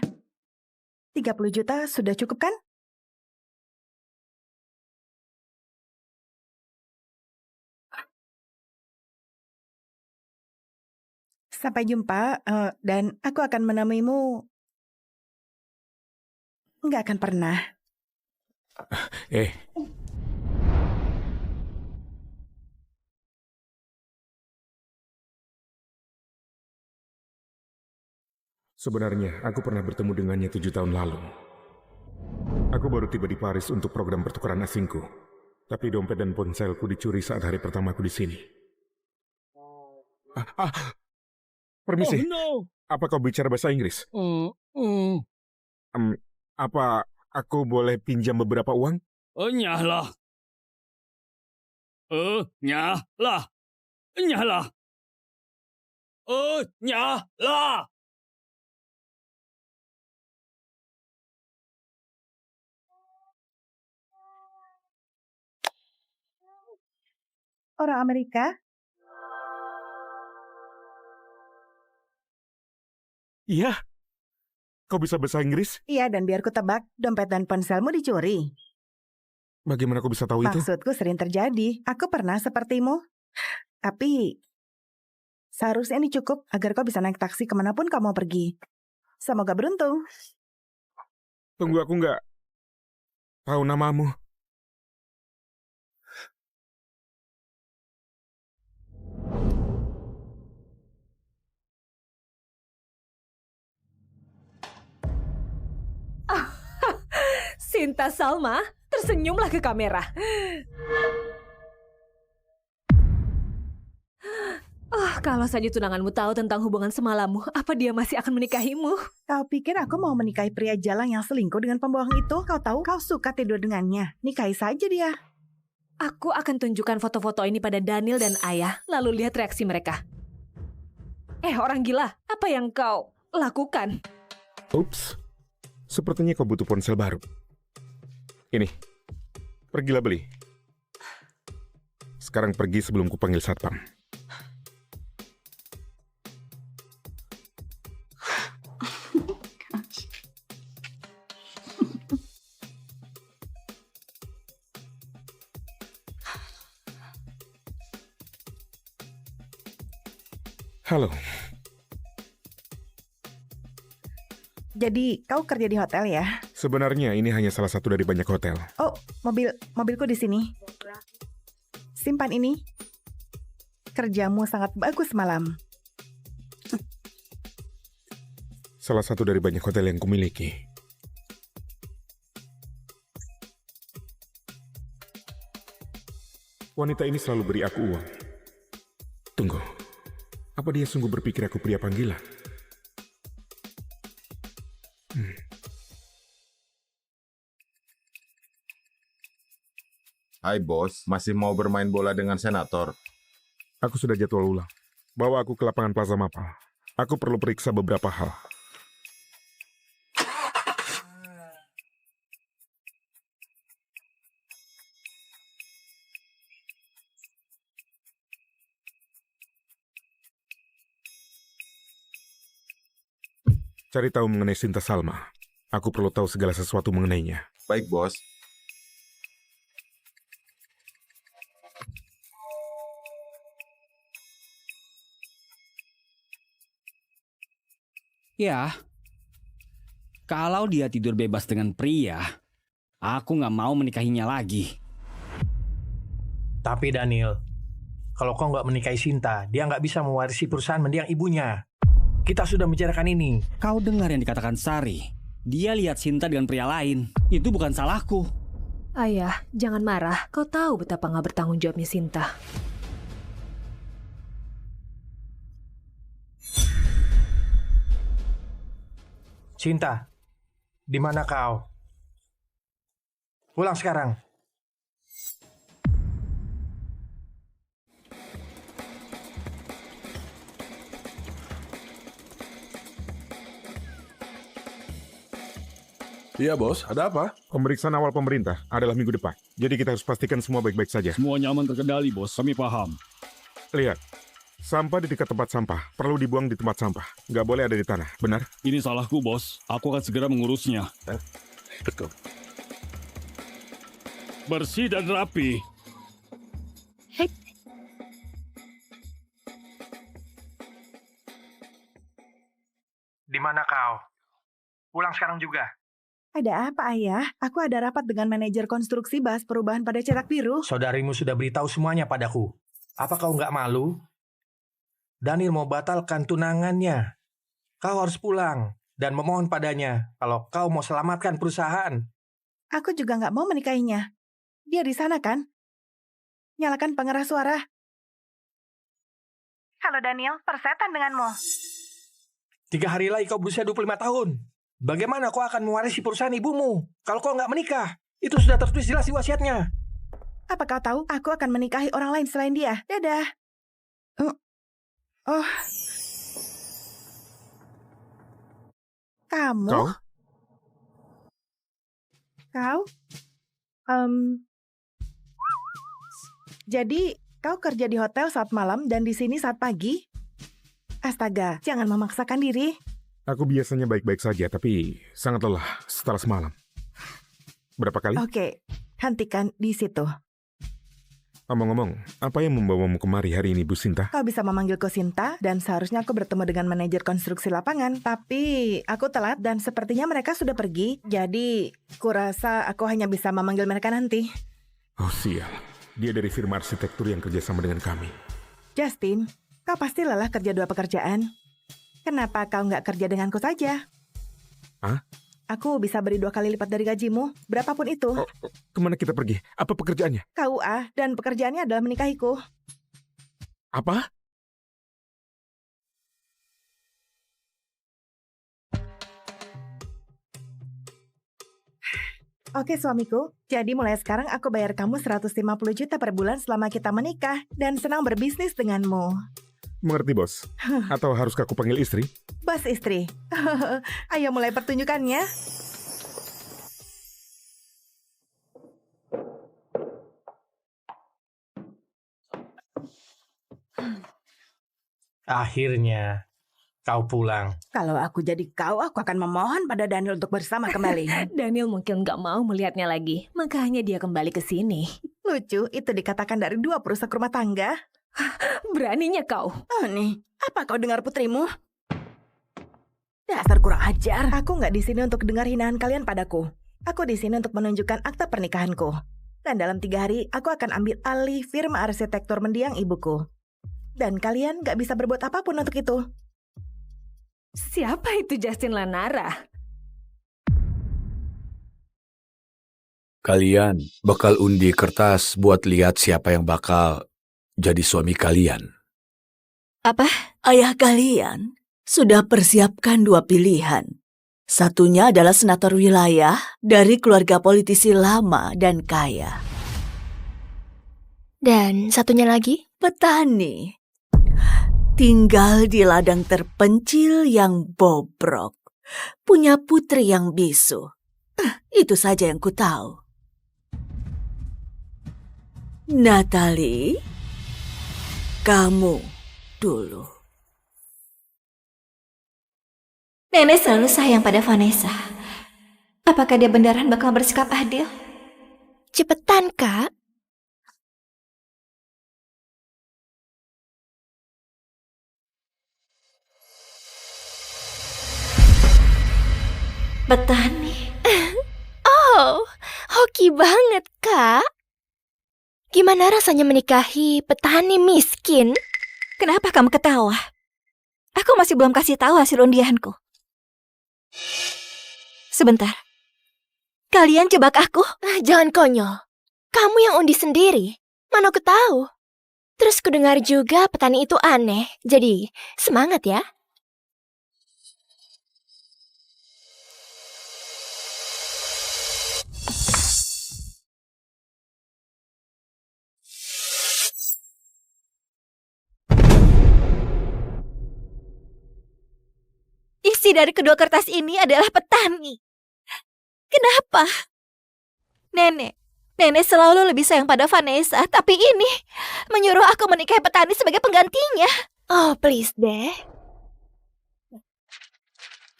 30 juta sudah cukup kan? Sampai jumpa, dan aku akan menemuimu. Nggak akan pernah. Sebenarnya, aku pernah bertemu dengannya 7 tahun lalu. Aku baru tiba di Paris untuk program pertukaran asingku. Tapi dompet dan ponselku dicuri saat hari pertamaku di sini. Permisi, apa kau bicara bahasa Inggris? Apa aku boleh pinjam beberapa uang? Nyahlah. Nyala. Nyala. Nyala. Orang Amerika? Iya. Kau bisa bahasa Inggris? Iya, dan biar ku tebak, dompet dan ponselmu dicuri. Bagaimana kau bisa tahu itu? Maksudku sering terjadi. Aku pernah sepertimu. Tapi seharusnya ini cukup agar kau bisa naik taksi kemanapun kau mau pergi. Semoga beruntung. Tunggu, aku nggak tahu namamu. Sinta Salma, tersenyumlah ke kamera. Oh, kalau saja tunanganmu tahu tentang hubungan semalammu, apa dia masih akan menikahimu? Kau pikir aku mau menikahi pria jalang yang selingkuh dengan pembohong itu? Kau tahu kau suka tidur dengannya. Nikahi saja dia. Aku akan tunjukkan foto-foto ini pada Daniel dan Ayah, lalu lihat reaksi mereka. Orang gila, apa yang kau lakukan? Ups, sepertinya kau butuh ponsel baru. Ini, pergilah beli. Sekarang pergi sebelum ku panggil satpam. Halo. Jadi kau kerja di hotel ya? Sebenarnya ini hanya salah satu dari banyak hotel. Oh, mobilku di sini. Simpan ini. Kerjamu sangat bagus malam. Salah satu dari banyak hotel yang kumiliki. Wanita ini selalu beri aku uang. Tunggu, apa dia sungguh berpikir aku pria panggilan? Hai bos, masih mau bermain bola dengan senator? Aku sudah jadwal ulang. Bawa aku ke lapangan Plaza Mapal. Aku perlu periksa beberapa hal. Cari tahu mengenai Sinta Salma. Aku perlu tahu segala sesuatu mengenainya. Baik, bos. Ya, kalau dia tidur bebas dengan pria, aku nggak mau menikahinya lagi. Tapi Daniel, kalau kau nggak menikahi Sinta, dia nggak bisa mewarisi perusahaan mendiang ibunya. Kita sudah membicarakan ini. Kau dengar yang dikatakan Sari. Dia lihat Sinta dengan pria lain. Itu bukan salahku. Ayah, jangan marah. Kau tahu betapa nggak bertanggung jawabnya Sinta. Sinta, di mana kau? Pulang sekarang. Iya bos, ada apa? Pemeriksaan awal pemerintah adalah minggu depan. Jadi kita harus pastikan semua baik-baik saja. Semuanya aman terkendali bos, kami paham. Lihat, sampah di dekat tempat sampah perlu dibuang di tempat sampah. Nggak boleh ada di tanah, benar? Ini salahku bos, aku akan segera mengurusnya. Betul. Bersih dan rapi. Di mana kau? Pulang sekarang juga. Ada apa, Ayah? Aku ada rapat dengan manajer konstruksi bahas perubahan pada cetak biru. Saudarimu sudah beritahu semuanya padaku. Apa kau nggak malu? Daniel mau batalkan tunangannya. Kau harus pulang dan memohon padanya kalau kau mau selamatkan perusahaan. Aku juga nggak mau menikahinya. Dia di sana kan? Nyalakan pengeras suara. Halo Daniel, persetan denganmu. 3 hari lagi kau berusia 25 tahun. Bagaimana kau akan mewarisi perusahaan ibumu kalau kau nggak menikah? Itu sudah tertulis jelas di wasiatnya. Apa kau tahu aku akan menikahi orang lain selain dia? Dadah. Oh. Kamu? Kau? Jadi, kau kerja di hotel saat malam dan di sini saat pagi? Astaga, jangan memaksakan diri. Aku biasanya baik-baik saja, tapi sangat lelah setelah semalam. Berapa kali? Oke, hentikan di situ. Omong-omong, apa yang membawamu kemari hari ini, Bu Sinta? Kau bisa memanggilku Sinta, dan seharusnya aku bertemu dengan manajer konstruksi lapangan. Tapi, aku telat dan sepertinya mereka sudah pergi. Jadi, kurasa aku hanya bisa memanggil mereka nanti. Oh sial, dia dari firma arsitektur yang kerjasama dengan kami. Justin, kau pasti lelah kerja 2 pekerjaan. Kenapa kau nggak kerja denganku saja? Hah? Aku bisa beri 2 kali lipat dari gajimu, berapapun itu. Kemana kita pergi? Apa pekerjaannya? KUA, dan pekerjaannya adalah menikahiku. Apa? Oke suamiku, jadi mulai sekarang aku bayar kamu 150 juta per bulan selama kita menikah, dan senang berbisnis denganmu. Mengerti, Bos? Atau haruskah aku panggil istri? Bos istri. Ayo mulai pertunjukannya. Akhirnya kau pulang. Kalau aku jadi kau, aku akan memohon pada Daniel untuk bersama kembali. Daniel mungkin nggak mau melihatnya lagi, makanya dia kembali ke sini. Lucu, itu dikatakan dari 2 perusak rumah tangga. Beraninya kau. Oh nih, apa kau dengar putrimu? Dasar kurang ajar. Aku nggak di sini untuk dengar hinaan kalian padaku. Aku di sini untuk menunjukkan akta pernikahanku. Dan dalam 3 hari, aku akan ambil alih firma arsitektur mendiang ibuku. Dan kalian nggak bisa berbuat apapun untuk itu. Siapa itu Justin Lanara? Kalian bakal undi kertas buat lihat siapa yang bakal jadi suami kalian. Apa? Ayah kalian sudah persiapkan 2 pilihan. Satunya adalah senator wilayah dari keluarga politisi lama dan kaya. Dan satunya lagi? Petani. Tinggal di ladang terpencil yang bobrok. Punya putri yang bisu. Itu saja yang ku tahu. Natalie, kamu dulu. Nenek selalu sayang pada Vanessa. Apakah dia beneran bakal bersikap adil? Cepetan, Kak. Petani. Oh, hoki banget, Kak. Gimana rasanya menikahi petani miskin? Kenapa kamu ketawa? Aku masih belum kasih tahu hasil undianku. Sebentar. Kalian jebak aku? Jangan konyol. Kamu yang undi sendiri. Mana aku tahu. Terus kudengar juga petani itu aneh. Jadi, semangat ya. Isi dari kedua kertas ini adalah petani. Kenapa? Nenek selalu lebih sayang pada Vanessa, tapi ini menyuruh aku menikahi petani sebagai penggantinya. Oh, please deh.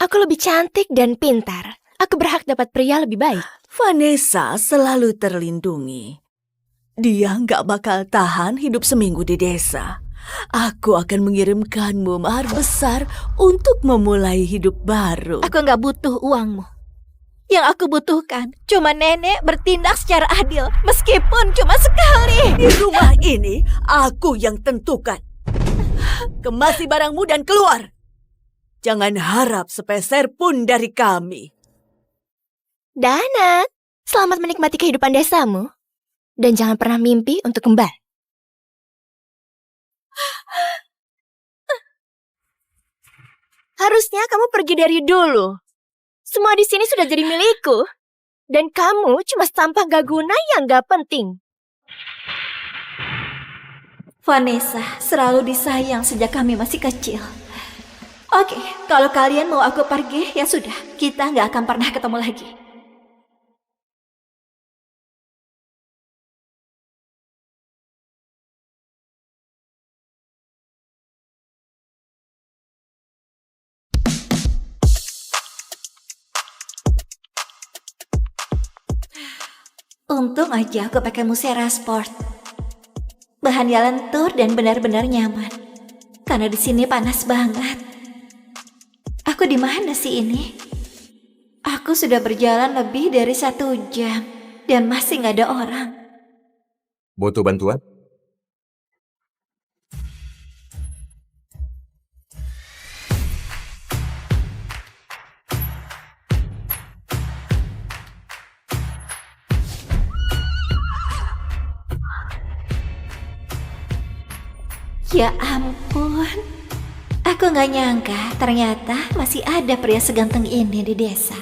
Aku lebih cantik dan pintar. Aku berhak dapat pria lebih baik. Vanessa selalu terlindungi. Dia nggak bakal tahan hidup seminggu di desa. Aku akan mengirimkanmu mahar besar untuk memulai hidup baru. Aku nggak butuh uangmu. Yang aku butuhkan cuma nenek bertindak secara adil, meskipun cuma sekali. Di rumah ini, aku yang tentukan. Kemasi barangmu dan keluar. Jangan harap sepeser pun dari kami. Dana, selamat menikmati kehidupan desamu. Dan jangan pernah mimpi untuk kembali. Harusnya kamu pergi dari dulu. Semua di sini sudah jadi milikku. Dan kamu cuma sampah gak guna yang gak penting. Vanessa selalu disayang sejak kami masih kecil. Oke, kalau kalian mau aku pergi, ya sudah. Kita nggak akan pernah ketemu lagi. Untung aja aku pakai Musera Sport. Bahannya lentur dan benar-benar nyaman. Karena di sini panas banget. Aku di mana sih ini? Aku sudah berjalan lebih dari 1 jam dan masih nggak ada orang. Butuh bantuan? Ya ampun. Aku nggak nyangka ternyata masih ada pria seganteng ini di desa.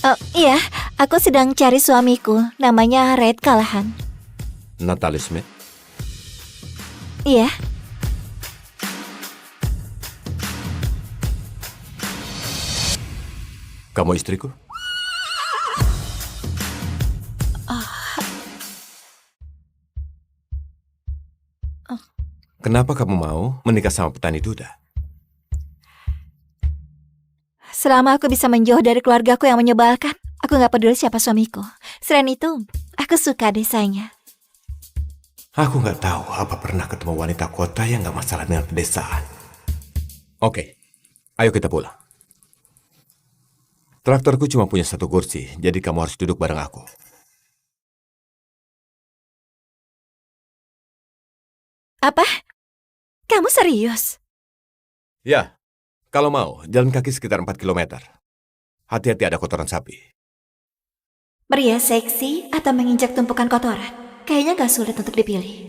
Oh iya, aku sedang cari suamiku. Namanya Red Callahan. Natalie Smith? Iya. Kamu istriku? Kenapa kamu mau menikah sama petani duda? Selama aku bisa menjauh dari keluargaku yang menyebalkan, aku nggak peduli siapa suamiku. Selain itu, aku suka desanya. Aku nggak tahu apa pernah ketemu wanita kota yang nggak masalah dengan pedesaan. Oke, ayo kita pulang. Traktorku cuma punya 1 kursi, jadi kamu harus duduk bareng aku. Apa? Kamu serius? Ya, kalau mau, jalan kaki sekitar 4 kilometer. Hati-hati ada kotoran sapi. Pria seksi atau menginjak tumpukan kotoran? Kayaknya gak sulit untuk dipilih.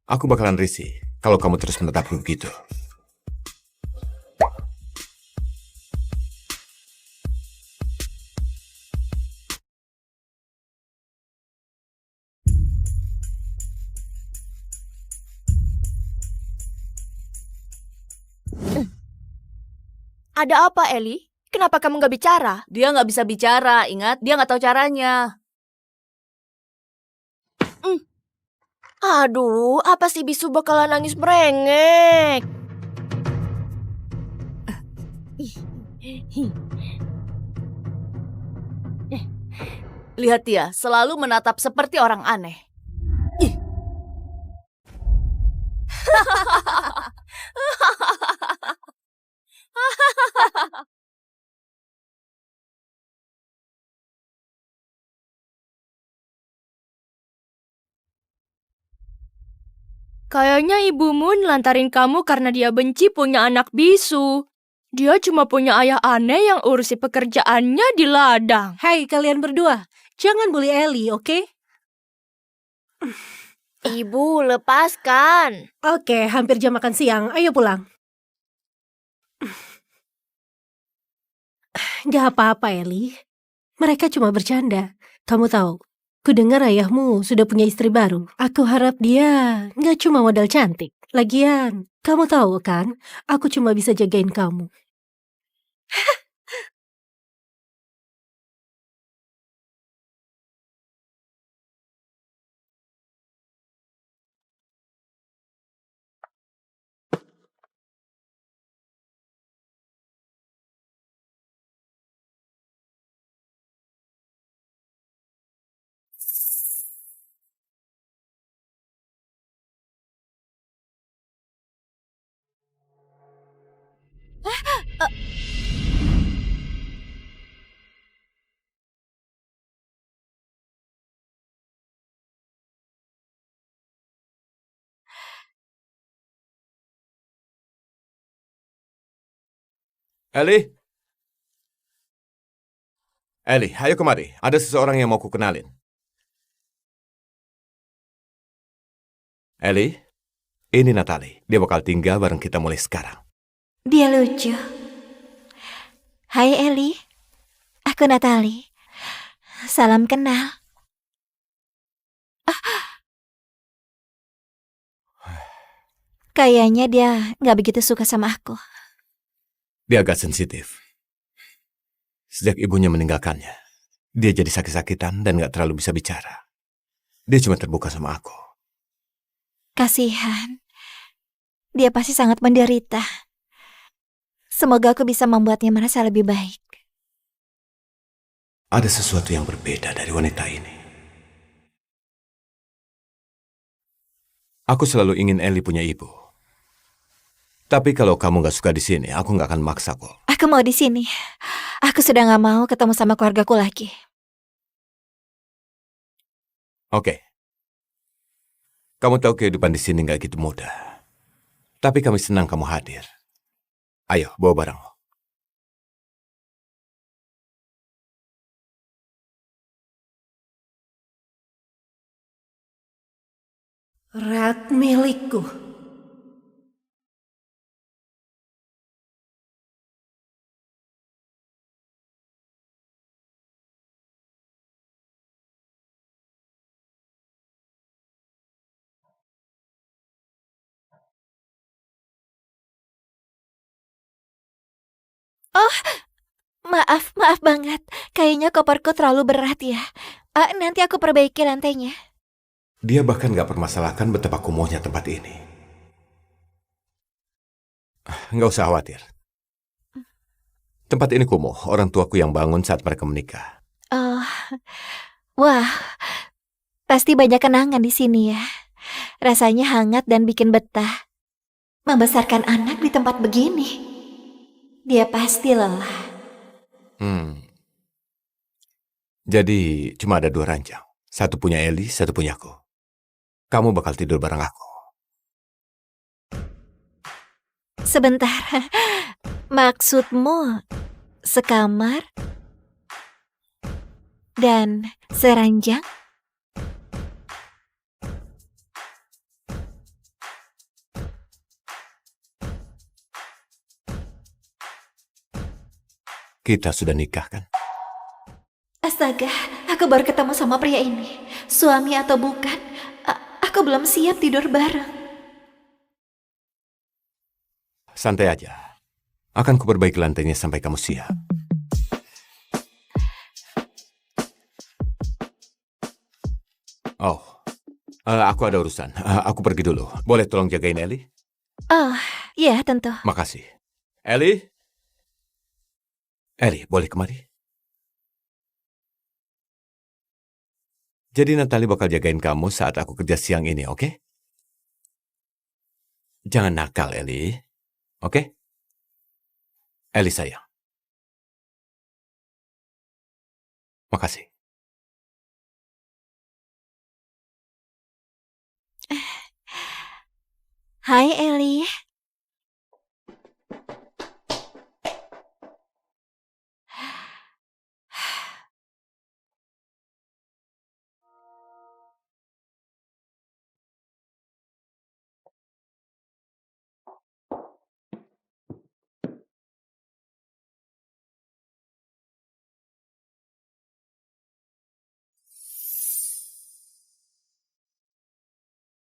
Aku bakalan risih kalau kamu terus menetapku begitu. Ada apa, Eli? Kenapa kamu gak bicara? Dia nggak bisa bicara, ingat? Dia nggak tahu caranya. Aduh, apa sih bisu bakalan nangis merengek? Lihat dia, selalu menatap seperti orang aneh. Kayaknya ibumu nelantarin kamu karena dia benci punya anak bisu. Dia cuma punya ayah aneh yang urusi pekerjaannya di ladang. Hai kalian berdua, jangan bully Ellie, oke? Ibu, lepaskan. Oke, hampir jam makan siang. Ayo pulang. Gak apa-apa, Ellie. Mereka cuma bercanda. Kamu tahu, ku dengar ayahmu sudah punya istri baru. Aku harap dia gak cuma modal cantik. Lagian, kamu tahu kan, aku cuma bisa jagain kamu. Ellie? Ellie, ayo kemari. Ada seseorang yang mau ku kenalin. Ellie, ini Natalie. Dia bakal tinggal bareng kita mulai sekarang. Dia lucu. Hai Ellie, aku Natalie. Salam kenal. Kayaknya dia nggak begitu suka sama aku. Dia agak sensitif. Sejak ibunya meninggalkannya, dia jadi sakit-sakitan dan gak terlalu bisa bicara. Dia cuma terbuka sama aku. Kasihan. Dia pasti sangat menderita. Semoga aku bisa membuatnya merasa lebih baik. Ada sesuatu yang berbeda dari wanita ini. Aku selalu ingin Ellie punya ibu. Tapi kalau kamu gak suka di sini, aku gak akan maksa kok. Aku mau di sini. Aku sudah gak mau ketemu sama keluargaku lagi. Oke. Kamu tahu kehidupan di sini gak gitu mudah. Tapi kami senang kamu hadir. Ayo, bawa barang. Rat milikku. Oh, maaf banget. Kayaknya koperku terlalu berat ya. Nanti aku perbaiki lantainya. Dia bahkan gak permasalahkan betapa kumuhnya tempat ini. Nggak usah khawatir. Tempat ini kumuh, orang tuaku yang bangun saat mereka menikah. Oh, wah, pasti banyak kenangan di sini ya. Rasanya hangat dan bikin betah. Membesarkan anak di tempat begini. Dia pasti lelah. Jadi cuma ada 2 ranjang. Satu punya Ellie, satu punya aku. Kamu bakal tidur bareng aku. Sebentar. Maksudmu sekamar dan seranjang? Kita sudah nikah kan? Astaga, aku baru ketemu sama pria ini. Suami atau bukan, aku belum siap tidur bareng. Santai aja. Akan kuperbaiki lantainya sampai kamu siap. Oh, aku ada urusan. Aku pergi dulu. Boleh tolong jagain Ellie? Oh, ya tentu. Makasih. Ellie? Ellie, boleh kemari? Jadi Natalie bakal jagain kamu saat aku kerja siang ini, oke? Jangan nakal, Ellie. Oke? Ellie sayang. Makasih. Hai Ellie.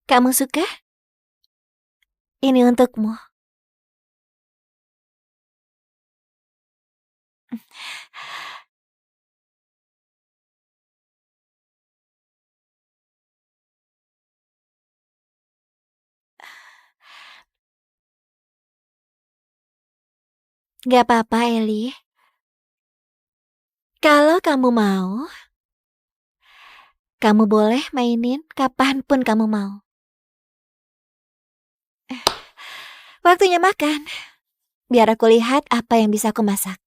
Kamu suka? Ini untukmu. Gak apa-apa, Ellie. Kalau kamu mau, kamu boleh mainin kapanpun kamu mau. Waktunya makan. Biar aku lihat apa yang bisa aku masak.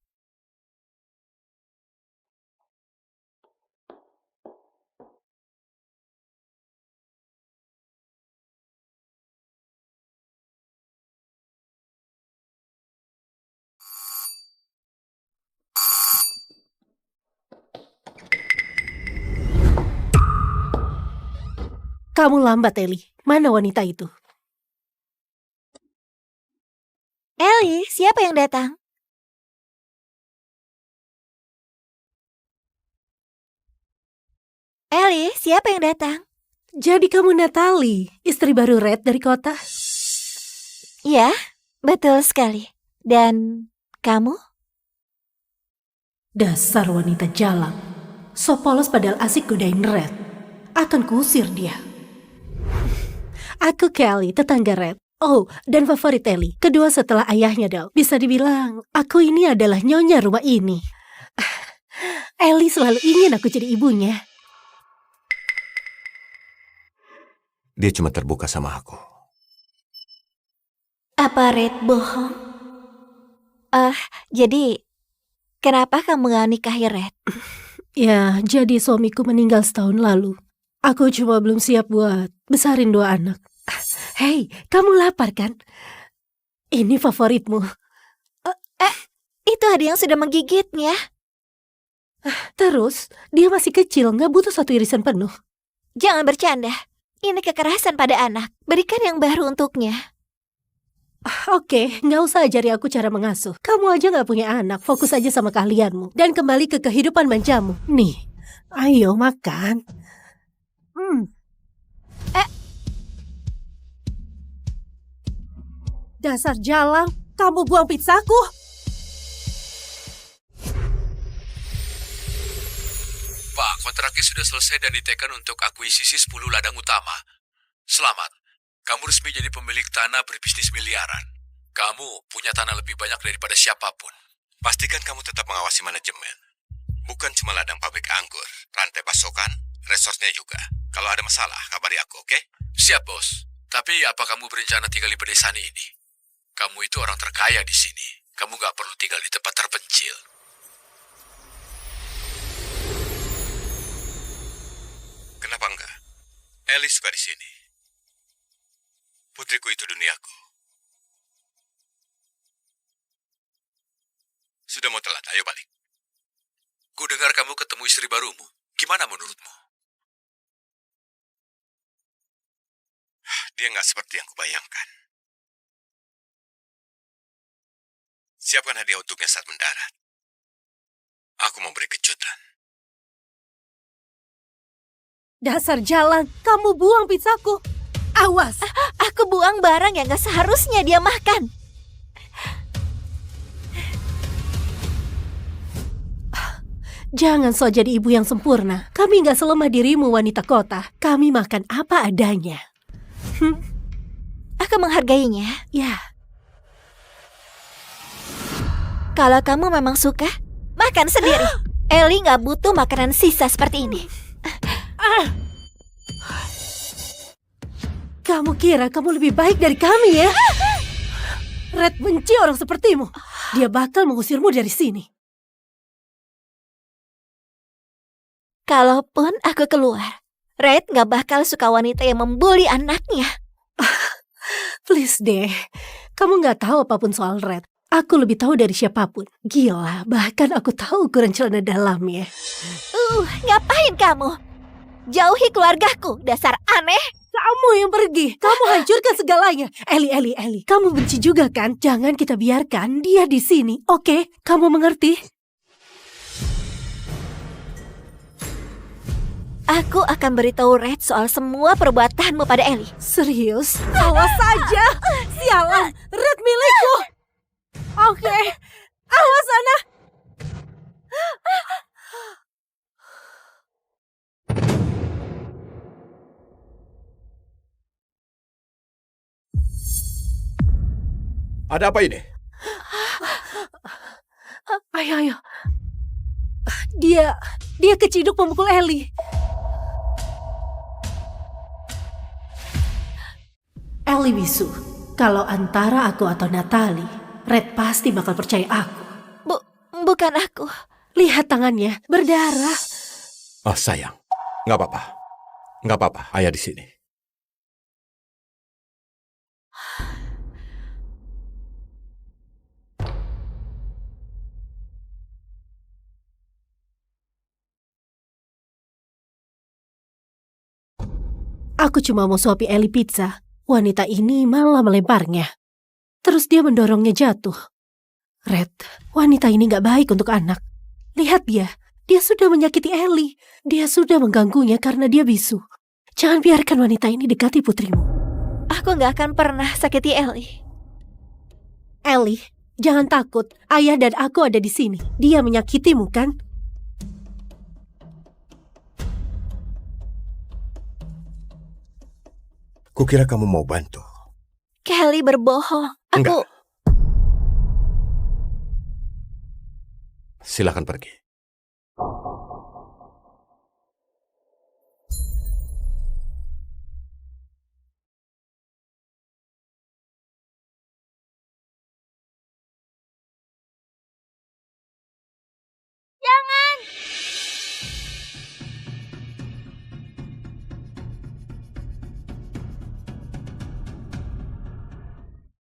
Kamu lambat, Ellie. Mana wanita itu? Ellie, siapa yang datang? Ellie, siapa yang datang? Jadi kamu Natalie, istri baru Red dari kota? Ya, betul sekali. Dan kamu? Dasar wanita jalang. So polos padahal asik godain Red. Akan kuusir dia. Aku Kelly, tetangga Red. Oh, dan favorit Ellie. Kedua setelah ayahnya, Dal. Bisa dibilang, aku ini adalah nyonya rumah ini. Ellie selalu ingin aku jadi ibunya. Dia cuma terbuka sama aku. Apa Red bohong? Jadi, kenapa kamu gak nikahi Red? Ya, jadi suamiku meninggal setahun lalu. Aku cuma belum siap buat besarin 2 anak. Hei, kamu lapar kan? Ini favoritmu. Itu ada yang sudah menggigitnya. Terus, dia masih kecil, nggak butuh 1 irisan penuh. Jangan bercanda. Ini kekerasan pada anak. Berikan yang baru untuknya. Oke, nggak usah ajari aku cara mengasuh. Kamu aja nggak punya anak, fokus aja sama keahlianmu. Dan kembali ke kehidupan manjamu. Nih, ayo makan. Dasar jalang, kamu buang pizzaku. Pak, kontraknya sudah selesai dan ditekan untuk akuisisi 10 ladang utama. Selamat, kamu resmi jadi pemilik tanah berbisnis miliaran. Kamu punya tanah lebih banyak daripada siapapun. Pastikan kamu tetap mengawasi manajemen. Bukan cuma ladang pabrik anggur, rantai pasokan, resource-nya juga. Kalau ada masalah, kabari aku, oke? Siap, Bos. Tapi apa kamu berencana tinggal di pedesaan ini? Kamu itu orang terkaya di sini. Kamu gak perlu tinggal di tempat terpencil. Kenapa enggak? Ellie suka di sini. Putriku itu duniaku. Sudah mau telat, ayo balik. Ku dengar kamu ketemu istri barumu. Gimana menurutmu? Dia nggak seperti yang kubayangkan. Siapkan hadiah untuknya saat mendarat. Aku mau beri kejutan. Dasar jalan, kamu buang pizzaku. Awas. Aku buang barang yang gak seharusnya dia makan. Jangan so jadi ibu yang sempurna. Kami gak selemah dirimu wanita kota. Kami makan apa adanya. Aku menghargainya. Ya. Kalau kamu memang suka, makan sendiri. Ellie gak butuh makanan sisa seperti ini. Kamu kira kamu lebih baik dari kami ya? Red benci orang sepertimu. Dia bakal mengusirmu dari sini. Kalaupun aku keluar, Red gak bakal suka wanita yang membuli anaknya. Please deh, kamu gak tahu apapun soal Red. Aku lebih tahu dari siapapun. Gila, bahkan aku tahu ukuran celana dalamnya. Ngapain kamu? Jauhi keluargaku, dasar aneh. Kamu yang pergi, kamu hancurkan segalanya. Ellie, kamu benci juga kan? Jangan kita biarkan dia di sini, oke? Kamu mengerti? Aku akan beritahu Red soal semua perbuatanmu pada Ellie. Serius? Awas saja. Sialan, Red milikku. Oke, awas sana. Ada apa ini? Ayo. Dia keciduk memukul Ellie. Ellie bisu. Kalau antara aku atau Natalie, Red pasti bakal percaya aku. Bukan aku. Lihat tangannya, berdarah. Oh sayang, nggak apa-apa. Ayah di sini. Aku cuma mau suapi Ellie pizza. Wanita ini malah melemparnya. Terus dia mendorongnya jatuh. Red, wanita ini gak baik untuk anak. Lihat dia. Dia sudah menyakiti Ellie. Dia sudah mengganggunya karena dia bisu. Jangan biarkan wanita ini dekati putrimu. Aku gak akan pernah sakiti Ellie. Ellie, jangan takut. Ayah dan aku ada di sini. Dia menyakitimu, kan? Kukira kamu mau bantu. Kelly berbohong. Enggak. Silakan pergi.